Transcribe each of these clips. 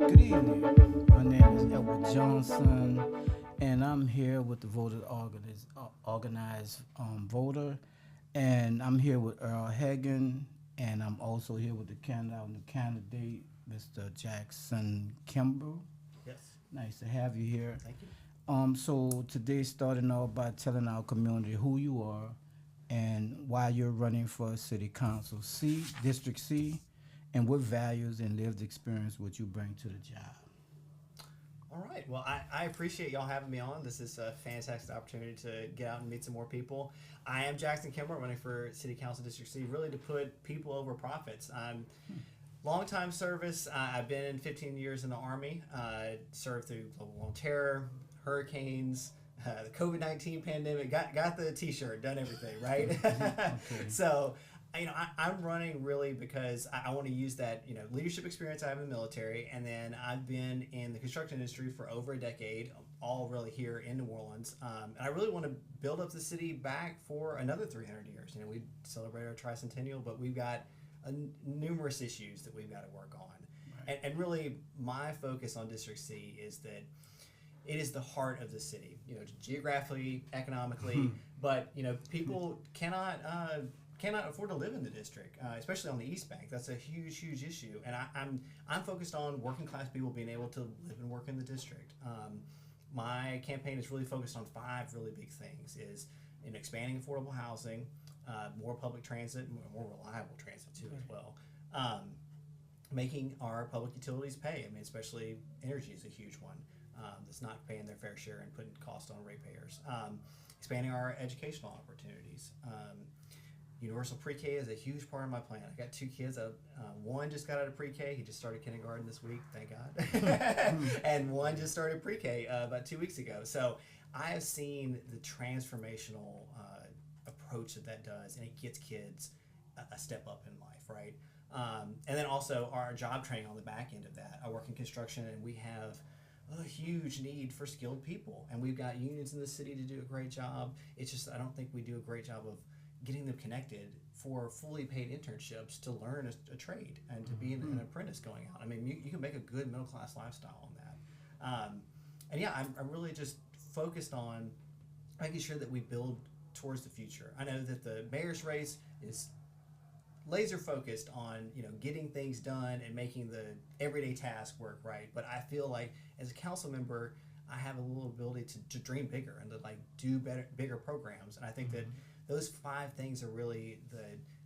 Good evening. My name is Edward Johnson, and I'm here with the organized voter, and I'm here with Earl Hagan, and I'm also here with the candidate, Mr. Jackson Kimbrell. Yes, Nice to have you here. thank you. So today, starting off by telling our community who you are and why you're running for City Council C, District C, and what values and lived experience would you bring to the job? All right. Well, I appreciate y'all having me on. This is a fantastic opportunity to get out and meet some more people. I am Jackson Kimbrell, running for City Council District C, really to put people over profits. Long time service. I've been 15 years in the Army, served through global war on terror, hurricanes, the COVID-19 pandemic, got the t-shirt, done everything, right? Okay. So, I'm running really because I want to use that, leadership experience I have in the military, and then I've been in the construction industry for over a decade, all really here in New Orleans. And I really want to build up the city back for another 300 years. We celebrate our tricentennial, but we've got numerous issues that we've got to work on. Right. And really, my focus on District C is that it is the heart of the city, geographically, economically, but people cannot afford to live in the district, especially on the East Bank. That's a huge issue, and I'm focused on working class people being able to live and work in the district. My campaign is really focused on 5 really big things: is in expanding affordable housing, more public transit, more reliable transit too as well. Making our public utilities pay. Especially energy is a huge one. That's not paying their fair share and putting cost on ratepayers. Expanding our educational opportunities. Universal pre-K is a huge part of my plan. I got 2 kids. One just got out of pre-K. He just started kindergarten this week, thank God. And one just started pre-K about 2 weeks ago. So I have seen the transformational approach that does, and it gets kids a step up in life, right? And then also our job training on the back end of that. I work in construction, and we have a huge need for skilled people, and we've got unions in the city to do a great job. It's just I don't think we do a great job of getting them connected for fully paid internships to learn a trade and to be an apprentice going out. You can make a good middle class lifestyle on that. And yeah, I'm really just focused on making sure that we build towards the future. I know that the mayor's race is laser focused on getting things done and making the everyday task work right, but I feel like as a council member I have a little ability to dream bigger and to do bigger programs, and I think that those 5 things are really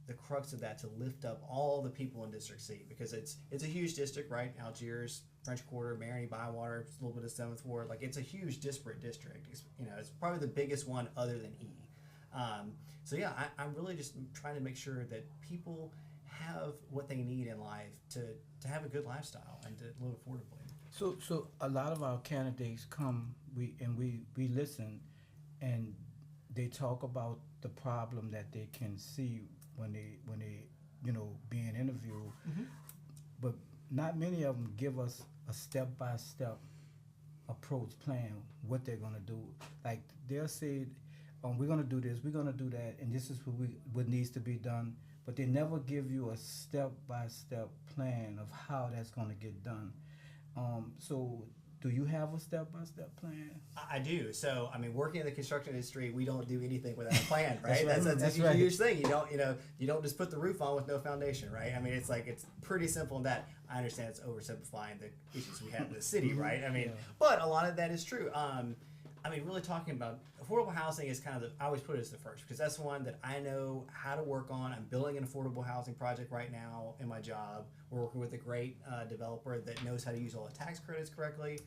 the crux of that, to lift up all the people in District C, because it's a huge district, right? Algiers, French Quarter, Marigny, Bywater, a little bit of 7th Ward. It's a huge disparate district. It's probably the biggest one other than E. So yeah, I'm really just trying to make sure that people have what they need in life to have a good lifestyle and to live affordably. So a lot of our candidates come, we listen, and they talk about the problem that they can see when they being interviewed, but not many of them give us a step by step approach plan what they're gonna do. Like they'll say, we're gonna do this, we're gonna do that, and this is what needs to be done, but they never give you a step by step plan of how that's gonna get done. So do you have a step-by-step plan? I do. So, working in the construction industry, we don't do anything without a plan, right? That's a right. huge thing. You don't just put the roof on with no foundation, right? It's pretty simple in that. I understand it's oversimplifying the issues we have in the city, right? Yeah. But a lot of that is true. Really talking about affordable housing is kind of I always put it as the first, because that's one that I know how to work on. I'm building an affordable housing project right now in my job. We're working with a great developer that knows how to use all the tax credits correctly.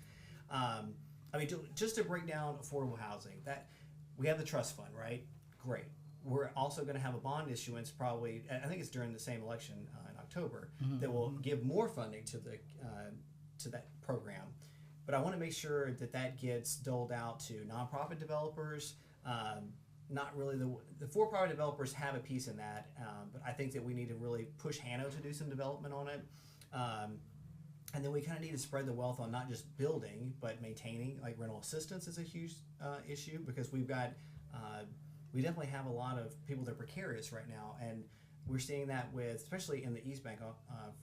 Just to break down affordable housing, that we have the trust fund, right? Great. We're also going to have a bond issuance probably, I think it's during the same election in October, that will give more funding to that program. But I want to make sure that gets doled out to nonprofit developers. Not really the for-profit developers have a piece in that, but I think that we need to really push Hano to do some development on it. And then we kind of need to spread the wealth on not just building, but maintaining. Like rental assistance is a huge issue, because we definitely have a lot of people that are precarious right now, and we're seeing that with, especially in the East Bank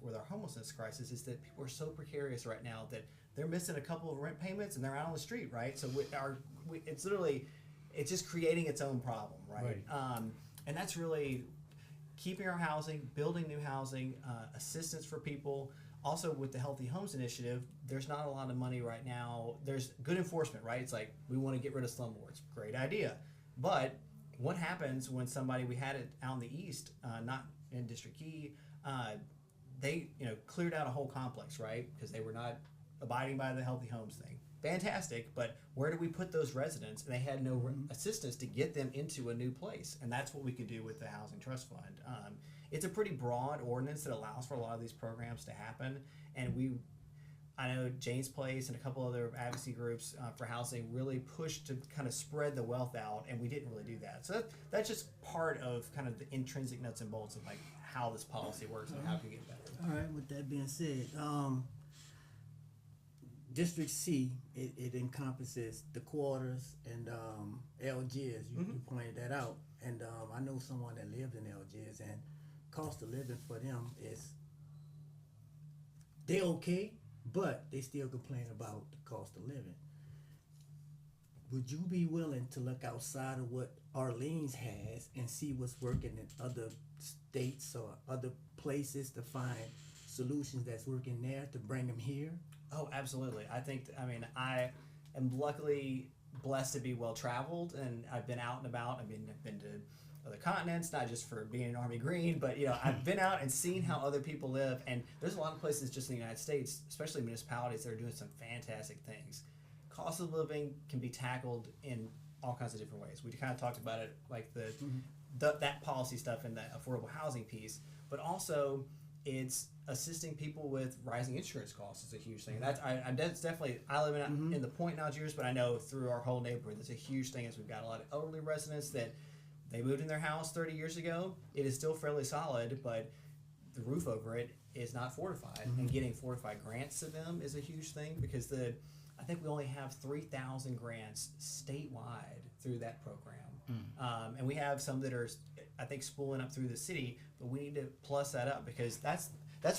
with our homelessness crisis, is that people are so precarious right now that they're missing a couple of rent payments and they're out on the street, right? So it's literally, it's just creating its own problem, right? And that's really keeping our housing, building new housing, assistance for people. Also, with the Healthy Homes Initiative, there's not a lot of money right now. There's good enforcement, right? It's like, we want to get rid of slumlords. Great idea. But what happens when somebody, we had it out in the East, not in District E, they cleared out a whole complex, right? Because they were not abiding by the Healthy Homes thing. Fantastic, but where do we put those residents? And they had no assistance to get them into a new place. And that's what we could do with the Housing Trust Fund. It's a pretty broad ordinance that allows for a lot of these programs to happen. And I know Jane's Place and a couple other advocacy groups for housing really pushed to kind of spread the wealth out, and we didn't really do that. So that's just part of kind of the intrinsic nuts and bolts of like how this policy works and how it can get better. All right, with that being said, District C, it encompasses the quarters and Algiers. You pointed that out. And I know someone that lives in Algiers, and cost of living for them is, they okay, but they still complain about the cost of living. Would you be willing to look outside of what Orleans has and see what's working in other states or other places to find solutions that's working there to bring them here? Oh, absolutely. I am luckily blessed to be well traveled, and I've been out and about. I've been to other continents, not just for being an Army Green, but I've been out and seen how other people live. And there's a lot of places just in the United States, especially municipalities, that are doing some fantastic things. Cost of living can be tackled in all kinds of different ways. We kind of talked about it, like that policy stuff and the affordable housing piece, but also it's assisting people with rising insurance costs is a huge thing. That's definitely, I live in the Point in Algiers, but I know through our whole neighborhood, that's a huge thing. Is we've got a lot of elderly residents that they moved in their house 30 years ago. It is still fairly solid, but the roof over it is not fortified. And getting fortified grants to them is a huge thing, because I think we only have 3,000 grants statewide through that program. And we have some that are, I think, spooling up through the city, but we need to plus that up, because that's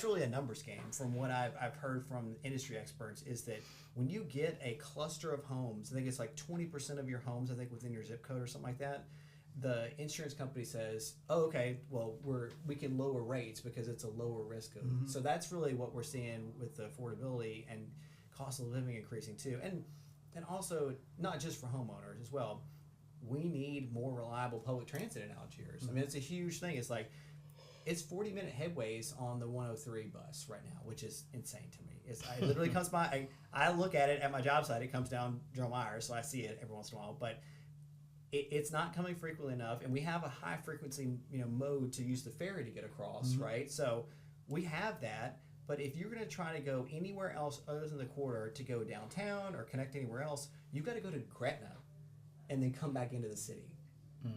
really a numbers game. From what I've heard from industry experts, is that when you get a cluster of homes, I think it's like 20% of your homes, I think, within your zip code or something like that, the insurance company says, oh, okay, well, we can lower rates because it's a lower risk of. So that's really what we're seeing with the affordability and cost of living increasing too. And also, not just for homeowners as well, we need more reliable public transit in Algiers. I mean, it's a huge thing. It's like, it's 40-minute headways on the 103 bus right now, which is insane to me. It literally comes by, I look at it at my job site, it comes down Joe Myers, so I see it every once in a while, but it's not coming frequently enough, and we have a high frequency mode to use the ferry to get across, right? So we have that, but if you're going to try to go anywhere else other than the quarter to go downtown or connect anywhere else, you've got to go to Gretna and then come back into the city,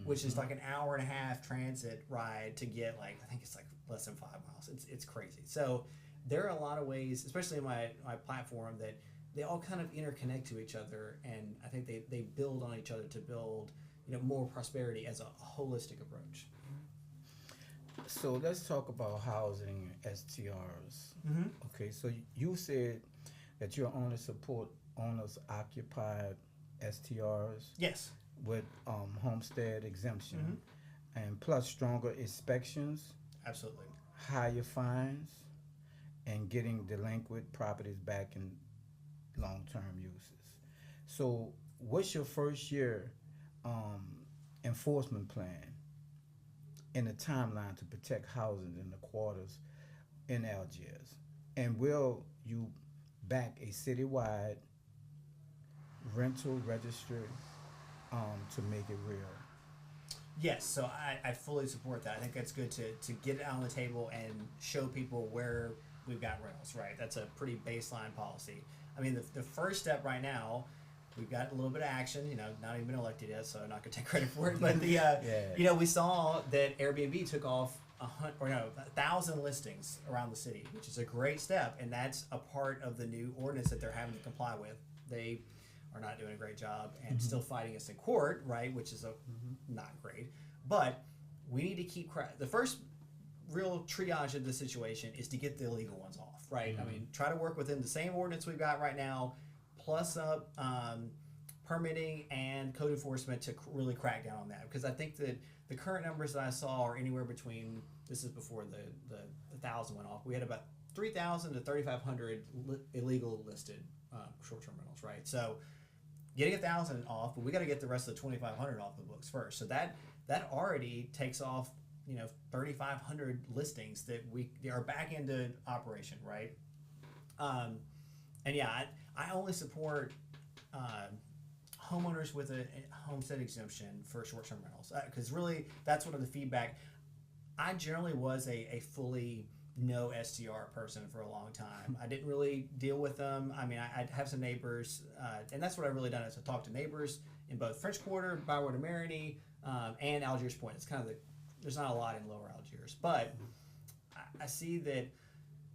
which is like an hour and a half transit ride to get, like, I think it's like less than 5 miles. It's crazy. So there are a lot of ways, especially in my platform, that they all kind of interconnect to each other, and I think they build on each other to build more prosperity as a holistic approach. So let's talk about housing STRs. Okay, so you said that you only support owners occupied STRs. Yes. With homestead exemption, and plus stronger inspections. Absolutely. Higher fines, and getting delinquent properties back in long-term uses. So what's your first year enforcement plan in the timeline to protect housing in the quarters in Algiers? And will you back a citywide rental registry to make it real? Yes, so I fully support that. I think that's good to get it on the table and show people where we've got rentals, right? That's a pretty baseline policy. I mean, the first step right now, we've got a little bit of action, not even been elected yet, so I'm not going to take credit for it. But we saw that Airbnb took off 1,000 listings around the city, which is a great step, and that's a part of the new ordinance that they're having to comply with. They are not doing a great job and still fighting us in court, right? Which is not great. But we need to keep the first real triage of the situation is to get the illegal ones off, right? I mean, try to work within the same ordinance we've got right now, plus up permitting and code enforcement to really crack down on that. Because I think that the current numbers that I saw are anywhere between, this is before the 1,000 went off, we had about 3,000 to 3,500 illegal listed short-term rentals, right? So getting 1,000 off, but we got to get the rest of the 2,500 off the books first. So that already takes off, 3,500 listings that we are back into operation, right? And yeah, I only support homeowners with a homestead exemption for short-term rentals, because really that's one of the feedback. I generally was a fully no STR person for a long time. I didn't really deal with them. I mean, I have some neighbors, and that's what I've really done is I talk to neighbors in both French Quarter, Byward and Marigny, and Algiers Point. It's kind of there's not a lot in Lower Algiers, but I see that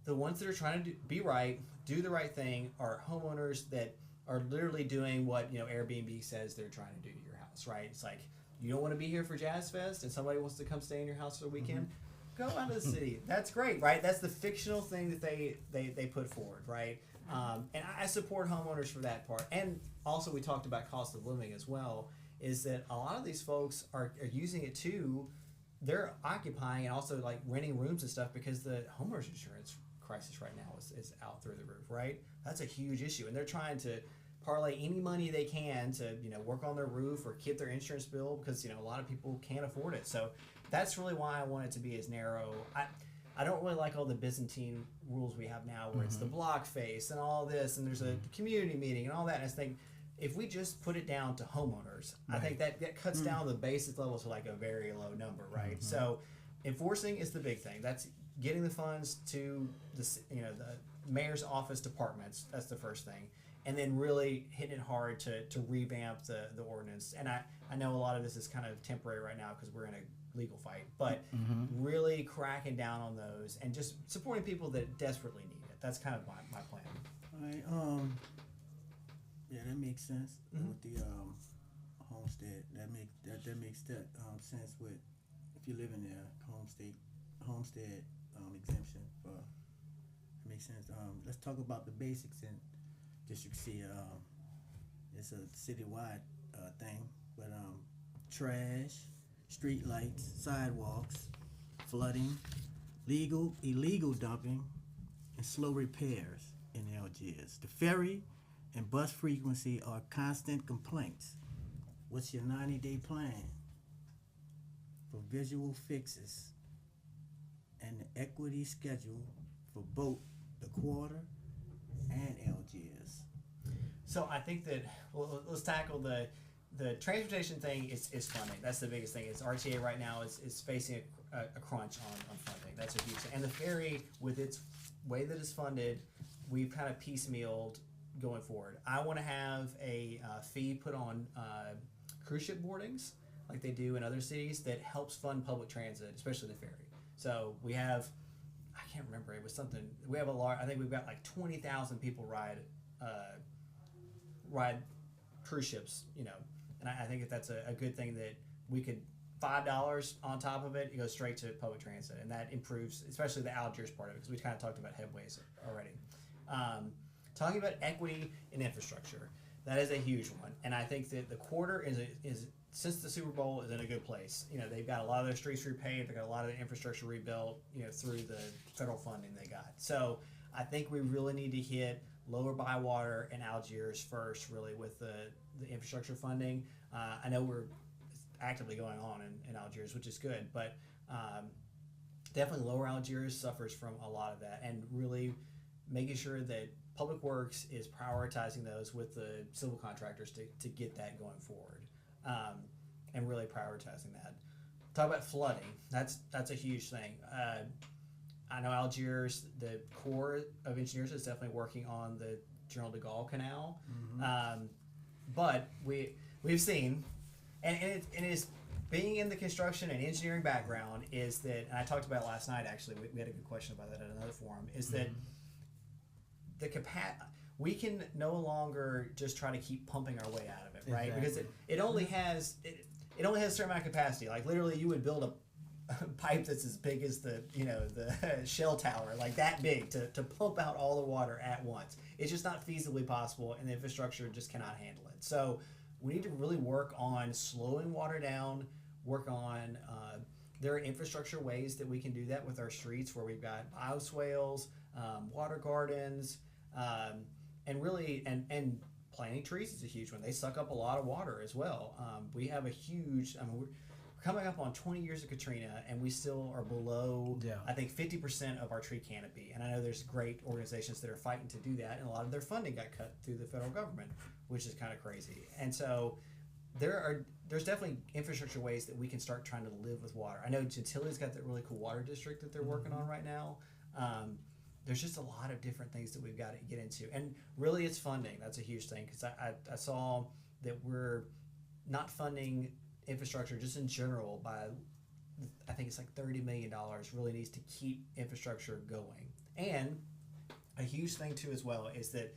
the ones that are trying to be right, do the right thing, are homeowners that are literally doing what Airbnb says they're trying to do to your house, right? It's like, you don't want to be here for Jazz Fest and somebody wants to come stay in your house for the weekend, go out of the city. That's great, right? That's the fictional thing that they put forward, right? And I support homeowners for that part. And also we talked about cost of living as well, is that a lot of these folks are using it too. They're occupying and also like renting rooms and stuff because the homeowners insurance crisis right now is out through the roof, right? That's a huge issue. And they're trying to parlay any money they can to work on their roof or keep their insurance bill because a lot of people can't afford it. So that's really why I want it to be as narrow. I don't really like all the Byzantine rules we have now where it's the block face and all this and there's a community meeting and all that. And I think if we just put it down to homeowners, I think that cuts down the basic level to like a very low number, right? So enforcing is the big thing. That's getting the funds to the mayor's office departments. That's the first thing. And then really hitting it hard to revamp the ordinance. And I know a lot of this is kind of temporary right now because we're in a legal fight, but really cracking down on those and just supporting people that desperately need it. That's kind of my plan. All right. Yeah, that makes sense with the homestead. That makes sense with if you live in there, homestead exemption for. It makes sense. Let's talk about the basics in District C. It's a citywide thing, but trash, street lights, sidewalks, flooding, illegal dumping, and slow repairs in Algiers. The ferry and bus frequency are constant complaints. What's your 90-day plan for visual fixes and the equity schedule for both the quarter and Algiers? So I think that let's tackle the transportation thing is funding. That's the biggest thing. It's RTA right now is facing a crunch on funding. That's a huge thing. And the ferry, with its way that it's funded, we've kind of piecemealed going forward. I want to have a fee put on cruise ship boardings like they do in other cities that helps fund public transit, especially the ferry. So we have, I can't remember, it was something, we have a large, I think we've got like 20,000 people ride cruise ships, and I think that's a good thing that we could, $5 on top of it goes straight to public transit, and that improves, especially the Algiers part of it, because we kind of talked about headways already. Talking about equity and infrastructure, that is a huge one, and I think that the quarter is since the Super Bowl is in a good place. They've got a lot of their streets repaved, they've got a lot of the infrastructure rebuilt, through the federal funding they got. So I think we really need to hit Lower Bywater and Algiers first, really, with the infrastructure funding. I know we're actively going on in Algiers, which is good, but definitely Lower Algiers suffers from a lot of that, and really making sure that Public Works is prioritizing those with the civil contractors to get that going forward, and really prioritizing that. Talk about flooding. That's a huge thing. I know Algiers, the Corps of Engineers is definitely working on the General de Gaulle Canal, but we've seen, and it is being in the construction and engineering background, is that, and I talked about it last night actually. We had a good question about that at another forum. Is that we can no longer just try to keep pumping our way out of it, right? Because it only has a certain amount of capacity. Like literally, you would build pipe that's as big as the Shell tower, like that big, to pump out all the water at once. It's just not feasibly possible, and the infrastructure just cannot handle it. So we need to really work on slowing water down, work on there are infrastructure ways that we can do that with our streets, where we've got bioswales, water gardens, and really and planting trees is a huge one. They suck up a lot of water as well. We have a huge, we're coming up on 20 years of Katrina, and we still are below, I think, 50% of our tree canopy. And I know there's great organizations that are fighting to do that, and a lot of their funding got cut through the federal government, which is kind of crazy. And so there's definitely infrastructure ways that we can start trying to live with water. I know Gentili's got that really cool water district that they're working on right now. There's just a lot of different things that we've got to get into. And really it's funding. That's a huge thing, because I saw that we're not funding infrastructure just in general by, I think it's like $30 million really needs to keep infrastructure going. And a huge thing too as well is that,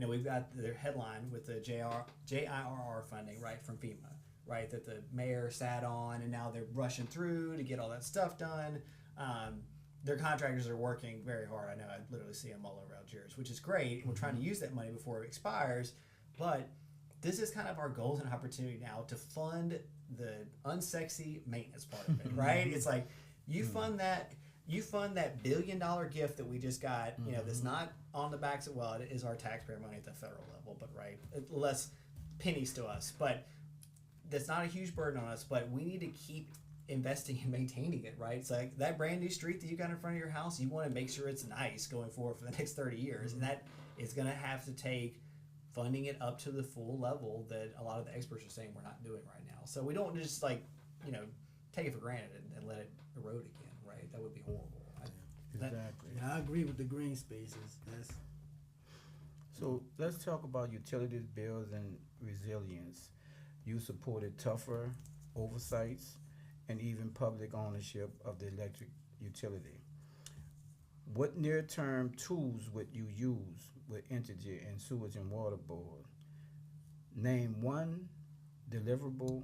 we've got the headline with the JIRR funding, right, from FEMA, right, that the mayor sat on, and now they're rushing through to get all that stuff done. Their contractors are working very hard. I know, I literally see them all over Algiers, which is great. We're trying to use that money before it expires, but this is kind of our golden opportunity now to fund the unsexy maintenance part of it, right? It's like you fund that $1 billion gift that we just got, that's not on the backs of, well, it is our taxpayer money at the federal level, but right, less pennies to us, but that's not a huge burden on us, but we need to keep investing in maintaining it, right? It's like that brand new street that you got in front of your house, you want to make sure it's nice going forward for the next 30 years, and that is going to have to take funding it up to the full level that a lot of the experts are saying we're not doing right now. So we don't just take it for granted and let it erode again, right? That would be horrible. Exactly. I agree with the green spaces. So let's talk about utilities bills and resilience. You supported tougher oversights and even public ownership of the electric utility. What near-term tools would you use with Entergy and Sewage and Water Board? Name one deliverable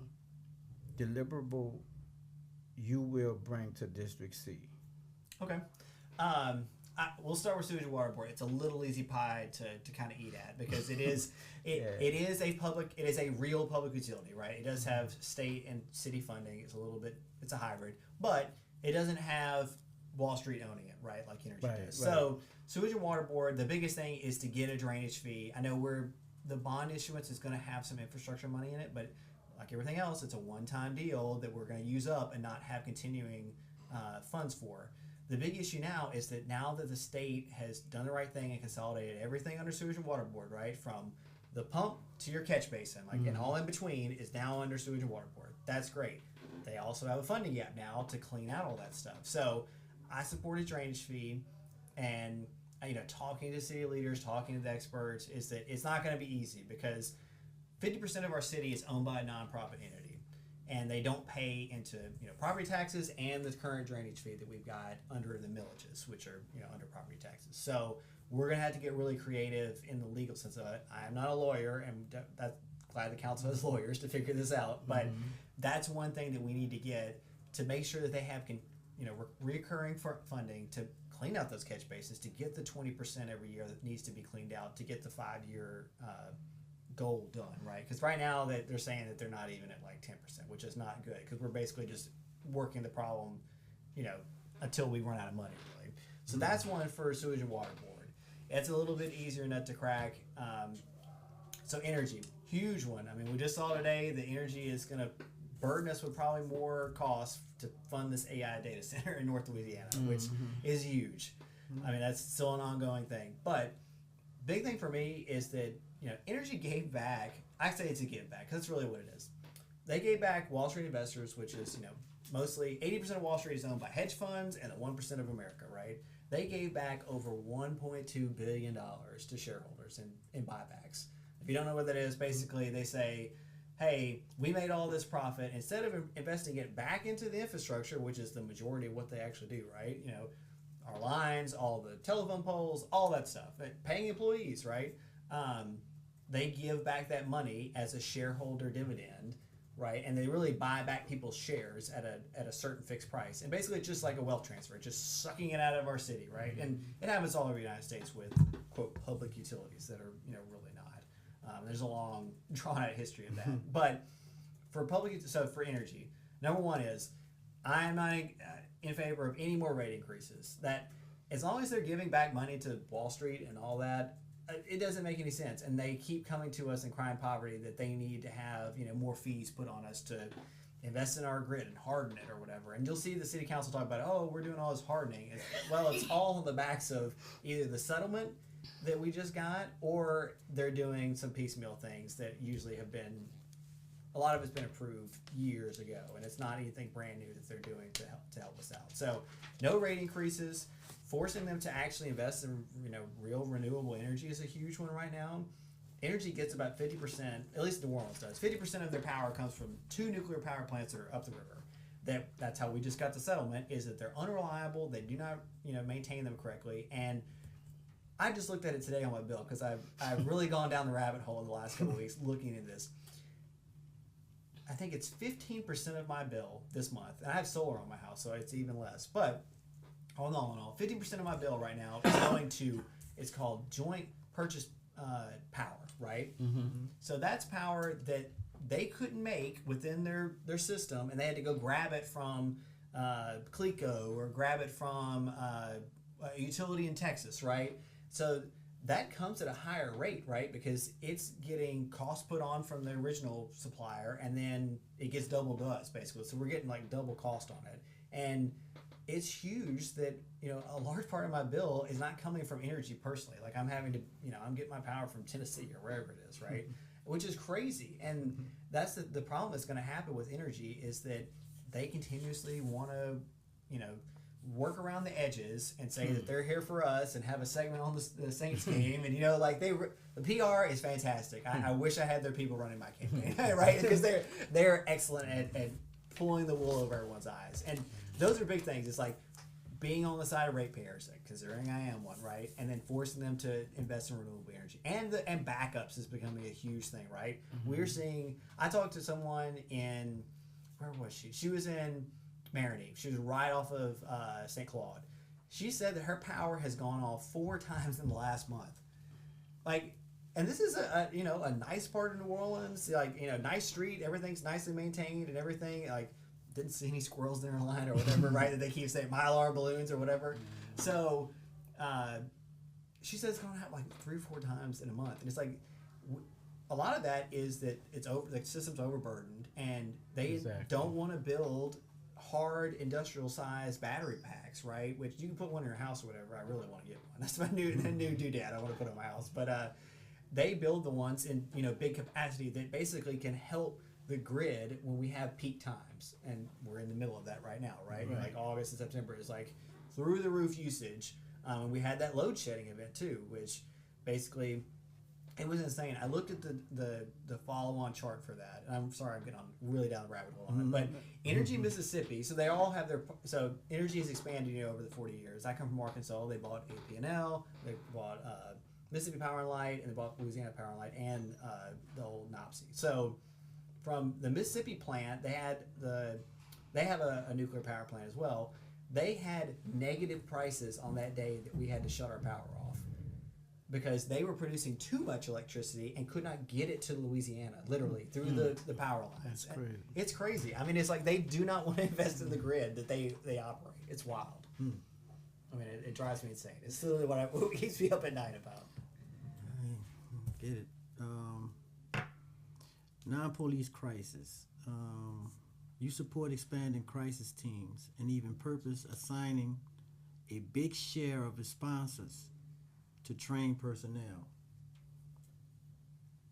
you will bring to District C. Okay. We'll start with Sewage and Water Board. It's a little easy pie to kind of eat at, because it is it is a real public utility, right? It does have state and city funding. It's a hybrid, but it doesn't have Wall Street owning it, right? Like Energy does. Right. So Sewage and Water Board, the biggest thing is to get a drainage fee. I know the bond issuance is going to have some infrastructure money in it, but like everything else, it's a one-time deal that we're going to use up and not have continuing funds for. The big issue now is that now that the state has done the right thing and consolidated everything under Sewage and Water Board, right, from the pump to your catch basin, and all in between is now under Sewage and Water Board. That's great. They also have a funding gap now to clean out all that stuff. So I support a drainage fee, and talking to city leaders, talking to the experts, is that it's not going to be easy, because 50% of our city is owned by a nonprofit entity, and they don't pay into property taxes and the current drainage fee that we've got under the millages, which are under property taxes. So we're going to have to get really creative in the legal sense of it. I am not a lawyer, and that's glad the council has lawyers to figure this out, but that's one thing that we need to get to make sure that they have recurring funding to clean out those catch basins, to get the 20% every year that needs to be cleaned out, to get the 5-year goal done, right? Because right now they're saying that they're not even at like 10%, which is not good, because we're basically just working the problem, until we run out of money, really. So that's one for Sewage and Water Board. It's a little bit easier nut to crack. So energy, huge one. We just saw today that energy is going to burden us with probably more costs to fund this AI data center in North Louisiana, which is huge. That's still an ongoing thing. But big thing for me is that energy gave back. I say it's a give back, because that's really what it is. They gave back Wall Street investors, which is mostly 80% of Wall Street is owned by hedge funds and the 1% of America, right? They gave back over $1.2 billion to shareholders in buybacks. If you don't know what that is, basically they say, hey, we made all this profit. Instead of investing it back into the infrastructure, which is the majority of what they actually do, right? Our lines, all the telephone poles, all that stuff, paying employees, right? They give back that money as a shareholder dividend right? And they really buy back people's shares at a certain fixed price. And basically it's just like a wealth transfer, just sucking it out of our city, right? And it happens all over the United States with, quote, public utilities that are, really not. There's a long, drawn-out history of that. But for for energy, number one is, I am not in favor of any more rate increases. That as long as they're giving back money to Wall Street and all that, it doesn't make any sense. And they keep coming to us and crying poverty that they need to have, more fees put on us to invest in our grid and harden it or whatever. And you'll see the city council talk about, oh, we're doing all this hardening. It's all on the backs of either the settlement that we just got, or they're doing some piecemeal things that usually have been, a lot of it's been approved years ago, and it's not anything brand new that they're doing to help us out. So no rate increases. Forcing them to actually invest in real renewable energy is a huge one right now. Energy gets about 50%, at least New Orleans does. 50% of their power comes from 2 nuclear power plants that are up the river. That's how we just got the settlement, is that they're unreliable, they do not maintain them correctly. And I just looked at it today on my bill because I've really gone down the rabbit hole in the last couple of weeks looking at this. I think it's 15% of my bill this month, and I have solar on my house, so it's even less. But all in all, 50% of my bill right now is going to, it's called joint purchase power, right? Mm-hmm. So that's power that they couldn't make within their system, and they had to go grab it from Clico or grab it from a utility in Texas, right? So that comes at a higher rate, right? Because it's getting cost put on from the original supplier, and then it gets doubled to us, basically. So we're getting like double cost on it. And it's huge that, a large part of my bill is not coming from energy personally. Like I'm having to, I'm getting my power from Tennessee or wherever it is, right? Which is crazy. And that's the problem that's going to happen with energy, is that they continuously want to, work around the edges and say that they're here for us and have a segment on the Saints game. And, the PR is fantastic. I wish I had their people running my campaign, right? Because they're excellent at pulling the wool over everyone's eyes. And those are big things. It's like being on the side of ratepayers, considering I am one, right? And then forcing them to invest in renewable energy. And backups is becoming a huge thing, right? Mm-hmm. We're seeing, I talked to someone in, where was she? She was in Marigny. She was right off of St. Claude. She said that her power has gone off 4 times in the last month. And this is a nice part of New Orleans, nice street, everything's nicely maintained and everything. Didn't see any squirrels in her line or whatever, right? That they keep saying Mylar balloons or whatever. So she says it's going to happen 3 or 4 times in a month, and it's a lot of that is that the system's overburdened, and they don't want to build hard industrial sized battery packs, right? Which you can put one in your house or whatever. I really want to get one. That's my new doodad I want to put in my house. But they build the ones in big capacity that basically can help the grid when we have peak times, and we're in the middle of that right now, right? Like August and September is through the roof usage, and we had that load shedding event too, which basically it was insane. I looked at the follow-on chart for that, and I'm sorry I'm getting really down the rabbit hole on it, but Energy Mississippi, so they all have Energy has expanded over the 40 years. I come from Arkansas. They bought APNL, they bought Mississippi Power and Light, and they bought Louisiana Power and Light, and the old NOPSI. So from the Mississippi plant, they have a nuclear power plant as well. They had negative prices on that day that we had to shut our power off because they were producing too much electricity and could not get it to Louisiana, literally, through the power lines. That's crazy. It's crazy. I mean, it's they do not want to invest in the grid that they operate. It's wild. I mean, it drives me insane. It's literally what keeps me up at night about. I get it. Non-police crisis. You support expanding crisis teams and even purpose assigning a big share of sponsors to train personnel.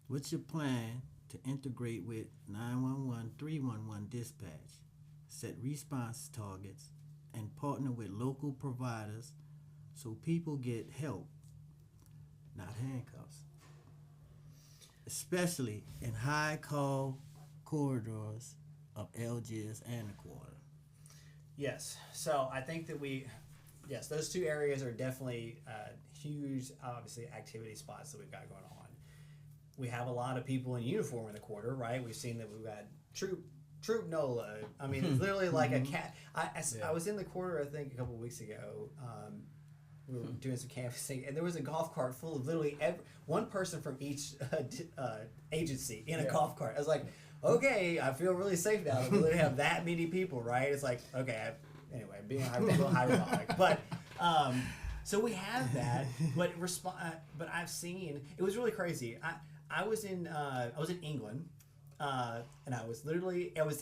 What's your plan to integrate with 911, 311 dispatch, set response targets, and partner with local providers so people get help, not handcuffs, especially in high call corridors of Algiers and the quarter? Yes. So I think that those 2 areas are definitely huge, obviously, activity spots that we've got going on. We have a lot of people in uniform in the quarter, right? We've seen that we've got Troop Nola. I mean, it's literally like a cat. I Yeah. was in the quarter, I think, a couple of weeks ago. We were doing some canvassing, and there was a golf cart full of literally one person from each agency in a golf cart. I was like, okay, I feel really safe now. We literally have that many people, right? It's like, okay, anyway, being hyperbolic. But, so we have that, but but I've seen, it was really crazy. I was in England, and I was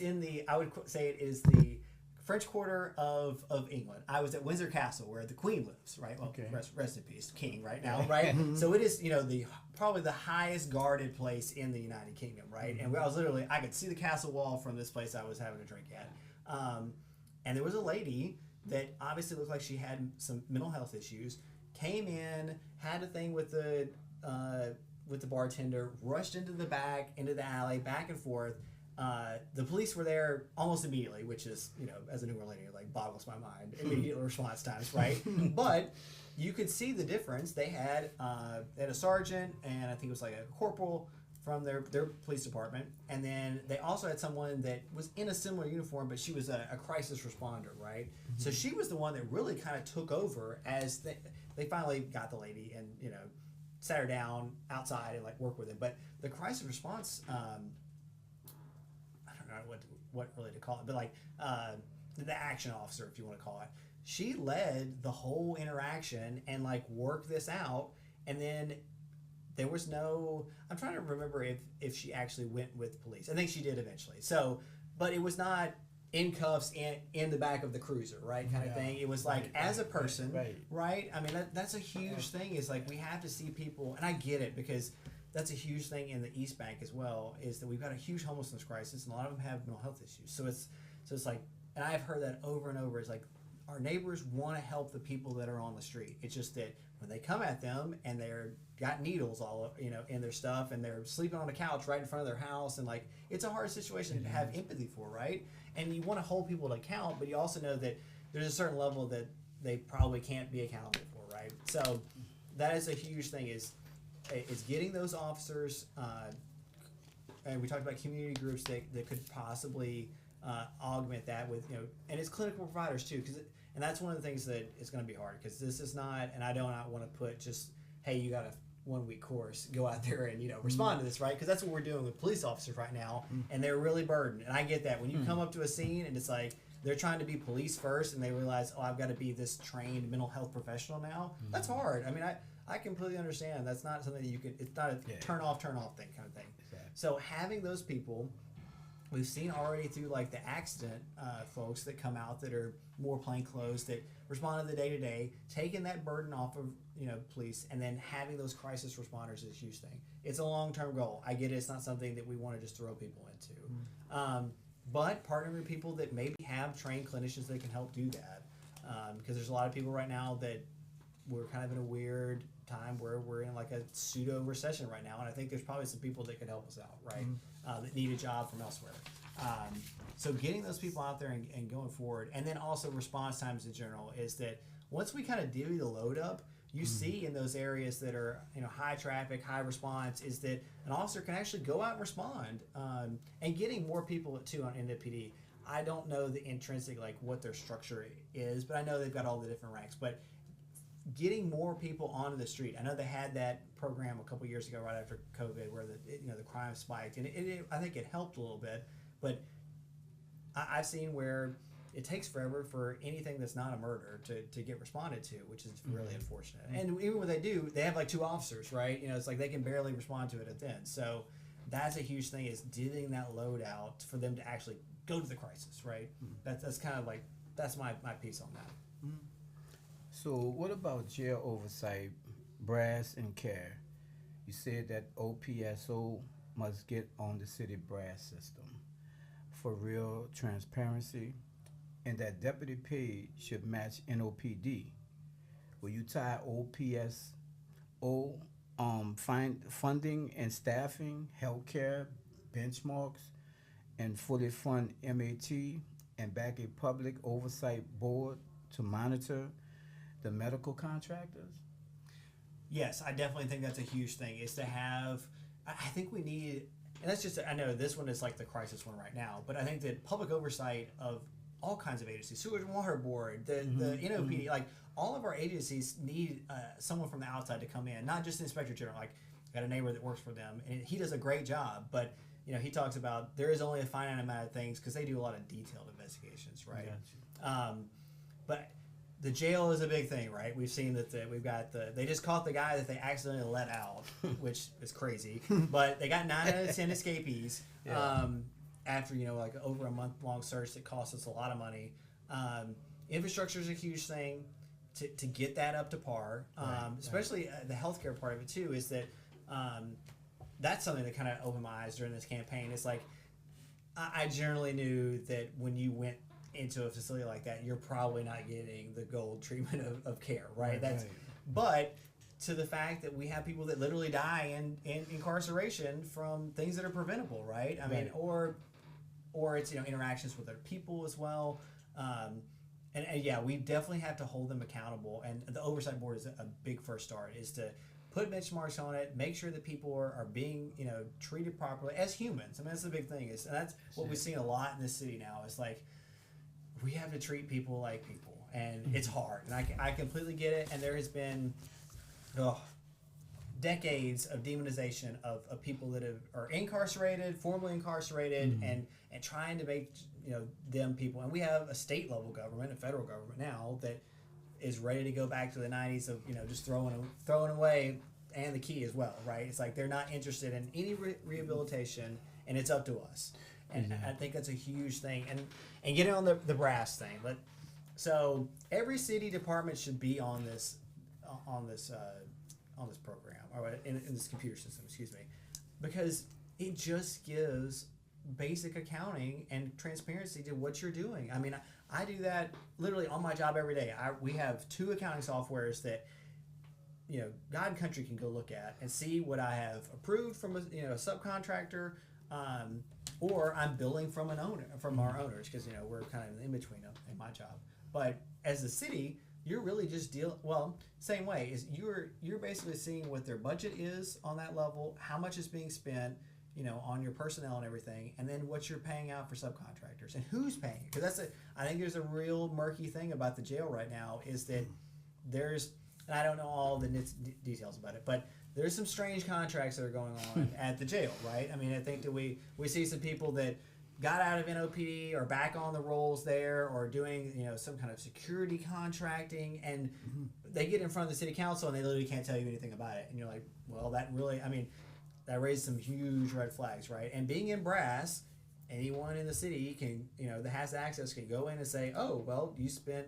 in the, I would say it is the French Quarter of England. I was at Windsor Castle where the Queen lives, right? Well, Okay. rest in peace, King right now, right? So it is, probably the highest guarded place in the United Kingdom, right? And I could see the castle wall from this place I was having a drink at. And there was a lady that obviously looked like she had some mental health issues, came in, had a thing with the bartender, rushed into the alley, back and forth. The police were there almost immediately, which is, as a New Orleanian, like boggles my mind. Immediate response times, right? But you could see the difference. They had a sergeant, and I think it was like a corporal from their police department, and then they also had someone that was in a similar uniform, but she was a crisis responder, right? So she was the one that really kind of took over as they finally got the lady and sat her down outside and like worked with it. But the crisis response, I don't know what really to call it, but like the action officer, if you want to call it, she led the whole interaction and like worked this out. And then there was no, I'm trying to remember if she actually went with police. I think she did eventually. So, but it was not in cuffs in the back of the cruiser, right, kind of thing. It was like as a person, right? I mean, that's a huge thing. Is like we have to see people, and I get it because that's a huge thing in the East Bank as well. Is that we've got a huge homelessness crisis, and a lot of them have mental health issues. So it's like, and I've heard that over and over. It's like our neighbors want to help the people that are on the street. It's just that when they come at them and they're got needles all in their stuff, and they're sleeping on a couch right in front of their house, and like it's a hard situation to have empathy for, right? And you want to hold people to account, but you also know that there's a certain level that they probably can't be accountable for, right? So that is a huge thing. Is getting those officers, and we talked about community groups that could possibly augment that with and it's clinical providers too, and that's one of the things that is going to be hard, because this is not, and I do not want to put just, hey, you got a 1 week course, go out there and respond to this, right? Because that's what we're doing with police officers right now, and they're really burdened. And I get that when you come up to a scene and it's like they're trying to be police first, and they realize, oh, I've got to be this trained mental health professional now. That's hard. I mean, I completely understand. That's not something that you could. It's not a turn off thing kind of thing. Exactly. So having those people, we've seen already through like the accident folks that come out that are more plainclothes, that respond to the day-to-day, taking that burden off of police, and then having those crisis responders is a huge thing. It's a long-term goal. I get it. It's not something that we want to just throw people into. But partnering with people that maybe have trained clinicians that can help do that. Because there's a lot of people right now that we're kind of in a weird time where we're in like a pseudo recession right now, and I think there's probably some people that could help us out, right? That need a job from elsewhere. So getting those people out there and going forward, and then also response times in general, is that once we kind of divvy the load up, you see in those areas that are high traffic, high response, is that an officer can actually go out and respond, and getting more people too on NWPD. I don't know the intrinsic like what their structure is, but I know they've got all the different ranks. But getting more people onto the street. I know they had that program a couple years ago, right after COVID, where the crime spiked, and I think it helped a little bit. But I've seen where it takes forever for anything that's not a murder to get responded to, which is really unfortunate. And even when they do, they have like 2 officers, right? It's like they can barely respond to it at then. So that's a huge thing, is getting that load out for them to actually go to the crisis, right? That's kind of like, that's my piece on that. So what about jail oversight, brass and care? You said that OPSO must get on the city brass system for real transparency, and that deputy pay should match NOPD. Will you tie OPSO funding and staffing, healthcare, benchmarks, and fully fund MAT, and back a public oversight board to monitor the medical contractors? Yes, I definitely think that's a huge thing, is to have, I think we need, and that's just, I know this one is like the crisis one right now, but I think that public oversight of all kinds of agencies, Sewage and Water Board, the NOPD, like all of our agencies need someone from the outside to come in, not just the Inspector General. Like, I got a neighbor that works for them, and he does a great job, but he talks about there is only a finite amount of things because they do a lot of detailed investigations, right? But the jail is a big thing, right? We've seen that they just caught the guy that they accidentally let out, which is crazy. But they got 9 out of 10 escapees after like over a month-long search that cost us a lot of money. Infrastructure is a huge thing to get that up to par, especially the healthcare part of it too. Is that that's something that kind of opened my eyes during this campaign. It's like I generally knew that when you went into a facility like that, you're probably not getting the gold treatment of care, right? But to the fact that we have people that literally die in incarceration from things that are preventable, right? I mean, or it's interactions with other people as well, and yeah, we definitely have to hold them accountable. And the oversight board is a big first start, is to put benchmarks on it, make sure that people are being treated properly as humans. I mean, that's the big thing, and that's what we've seen a lot in this city now. Is like, we have to treat people like people, and it's hard, and I completely get it. And there has been decades of demonization of people that are incarcerated, formerly incarcerated, and trying to make them people. And we have a state level government, a federal government now that is ready to go back to the 90s of just throwing away and the key as well, right? It's like they're not interested in any rehabilitation, and it's up to us. And I think that's a huge thing. And getting on the brass thing. So every city department should be on this program, or in this computer system, excuse me, because it just gives basic accounting and transparency to what you're doing. I mean, I do that literally on my job every day. We have 2 accounting softwares that God and Country can go look at and see what I have approved from a subcontractor, or I'm billing from our owners, because we're kind of in between them in my job. But as the city, you're really just same way, is you're basically seeing what their budget is on that level, how much is being spent, on your personnel and everything, and then what you're paying out for subcontractors and who's paying it. Because I think there's a real murky thing about the jail right now, is that and I don't know all the details about it, but there's some strange contracts that are going on at the jail, right? I mean, I think that we see some people that got out of NOPD or back on the rolls there, or doing some kind of security contracting, and they get in front of the city council and they literally can't tell you anything about it, and you're like, well, that raised some huge red flags, right? And being in brass, anyone in the city can that has access can go in and say, oh, well, you spent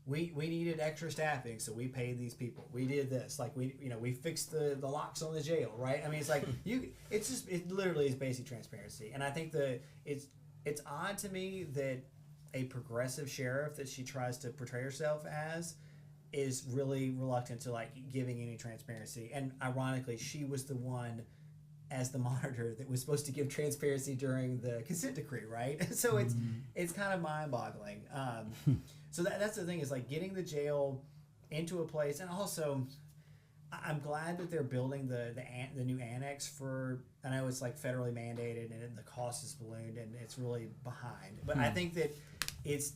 we needed extra staffing, so we paid these people. We did this, like we fixed the locks on the jail, right? I mean, it's like it literally is basic transparency. And I think that it's odd to me that a progressive sheriff that she tries to portray herself as is really reluctant to giving any transparency. And ironically, she was the one as the monitor that was supposed to give transparency during the consent decree, right? So it's kind of mind-boggling. So that's the thing, is getting the jail into a place. And also, I'm glad that they're building the new annex for. I know it's federally mandated, and the cost is ballooned, and it's really behind. But I think that it's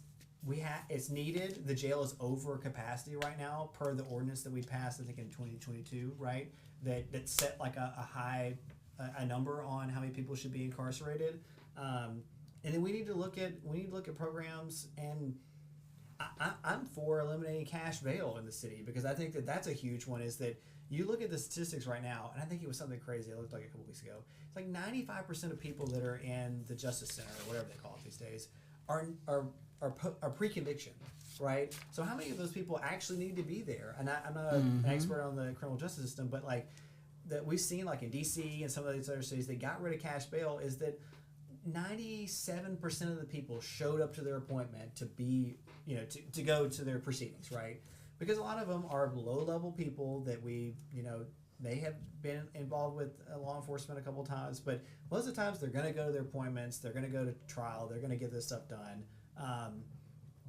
needed. The jail is over capacity right now, per the ordinance that we passed, I think in 2022, right? That set a high number on how many people should be incarcerated, and then we need to look at programs. And I'm for eliminating cash bail in the city, because I think that that's a huge one. Is that you look at the statistics right now, and I think it was something crazy I looked a couple weeks ago. It's 95% of people that are in the Justice Center, or whatever they call it these days, are pre-conviction, right? So how many of those people actually need to be there? And I'm not an expert on the criminal justice system, but that we've seen in DC and some of these other cities, they got rid of cash bail, is that 97% of the people showed up to their appointment to be, to go to their proceedings, right? Because a lot of them are low-level people that we, may have been involved with law enforcement a couple times, but most of the times they're going to go to their appointments, they're going to go to trial, they're going to get this stuff done.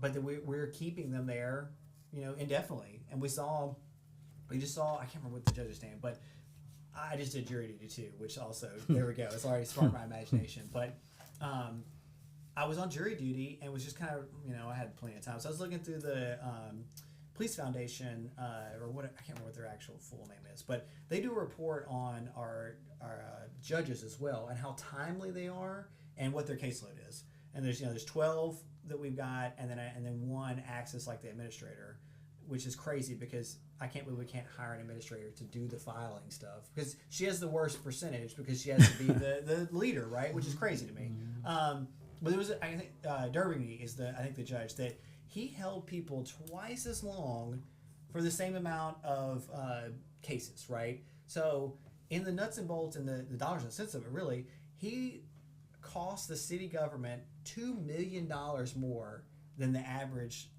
But we're keeping them there, indefinitely. And we just saw, I can't remember what the judge's name, but I just did jury duty too, which also, there we go. It's already sparked my imagination. But I was on jury duty and was just kind of, I had plenty of time. So I was looking through the Police Foundation, or what, I can't remember what their actual full name is, but they do a report on our judges as well and how timely they are and what their caseload is. And there's 12 that we've got, and then one acts as like the administrator, which is crazy because I can't believe we can't hire an administrator to do the filing stuff because she has the worst percentage because she has to be the leader, right? Which is crazy to me. But there was, I think, Derby is the judge that he held people twice as long for the same amount of cases, right? So in the nuts and bolts and the dollars and cents of it, really, he cost the city government $2 million more than the average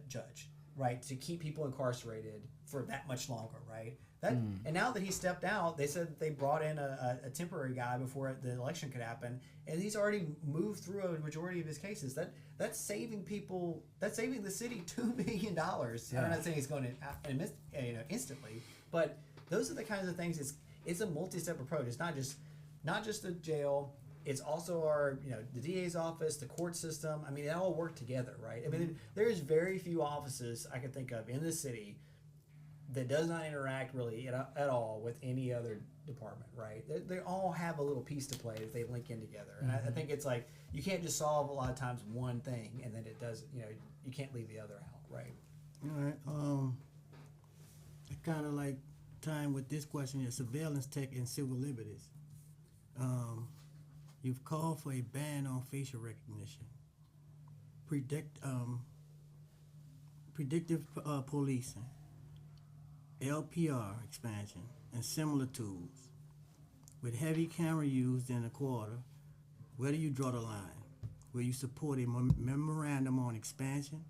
judge, right? To keep people incarcerated for that much longer, right? And now that he stepped out, they said that they brought in a temporary guy before the election could happen, and he's already moved through a majority of his cases. That's saving people. That's saving the city $2 million. Yeah. I'm not saying he's going to instantly, but those are the kinds of things. It's a multi-step approach. It's not just the jail. It's also our the DA's office, the court system. I mean, they all work together, right? I mean, there's very few offices I can think of in the city that does not interact really at all with any other department, right? They all have a little piece to play if they link in together. And I think it's like you can't just solve a lot of times one thing and then it does, you can't leave the other out, right? All right. Kind of like time with this question is surveillance tech and civil liberties. You've called for a ban on facial recognition, predictive policing, LPR expansion, and similar tools. With heavy camera used in a quarter, where do you draw the line? Will you support a memorandum on expansion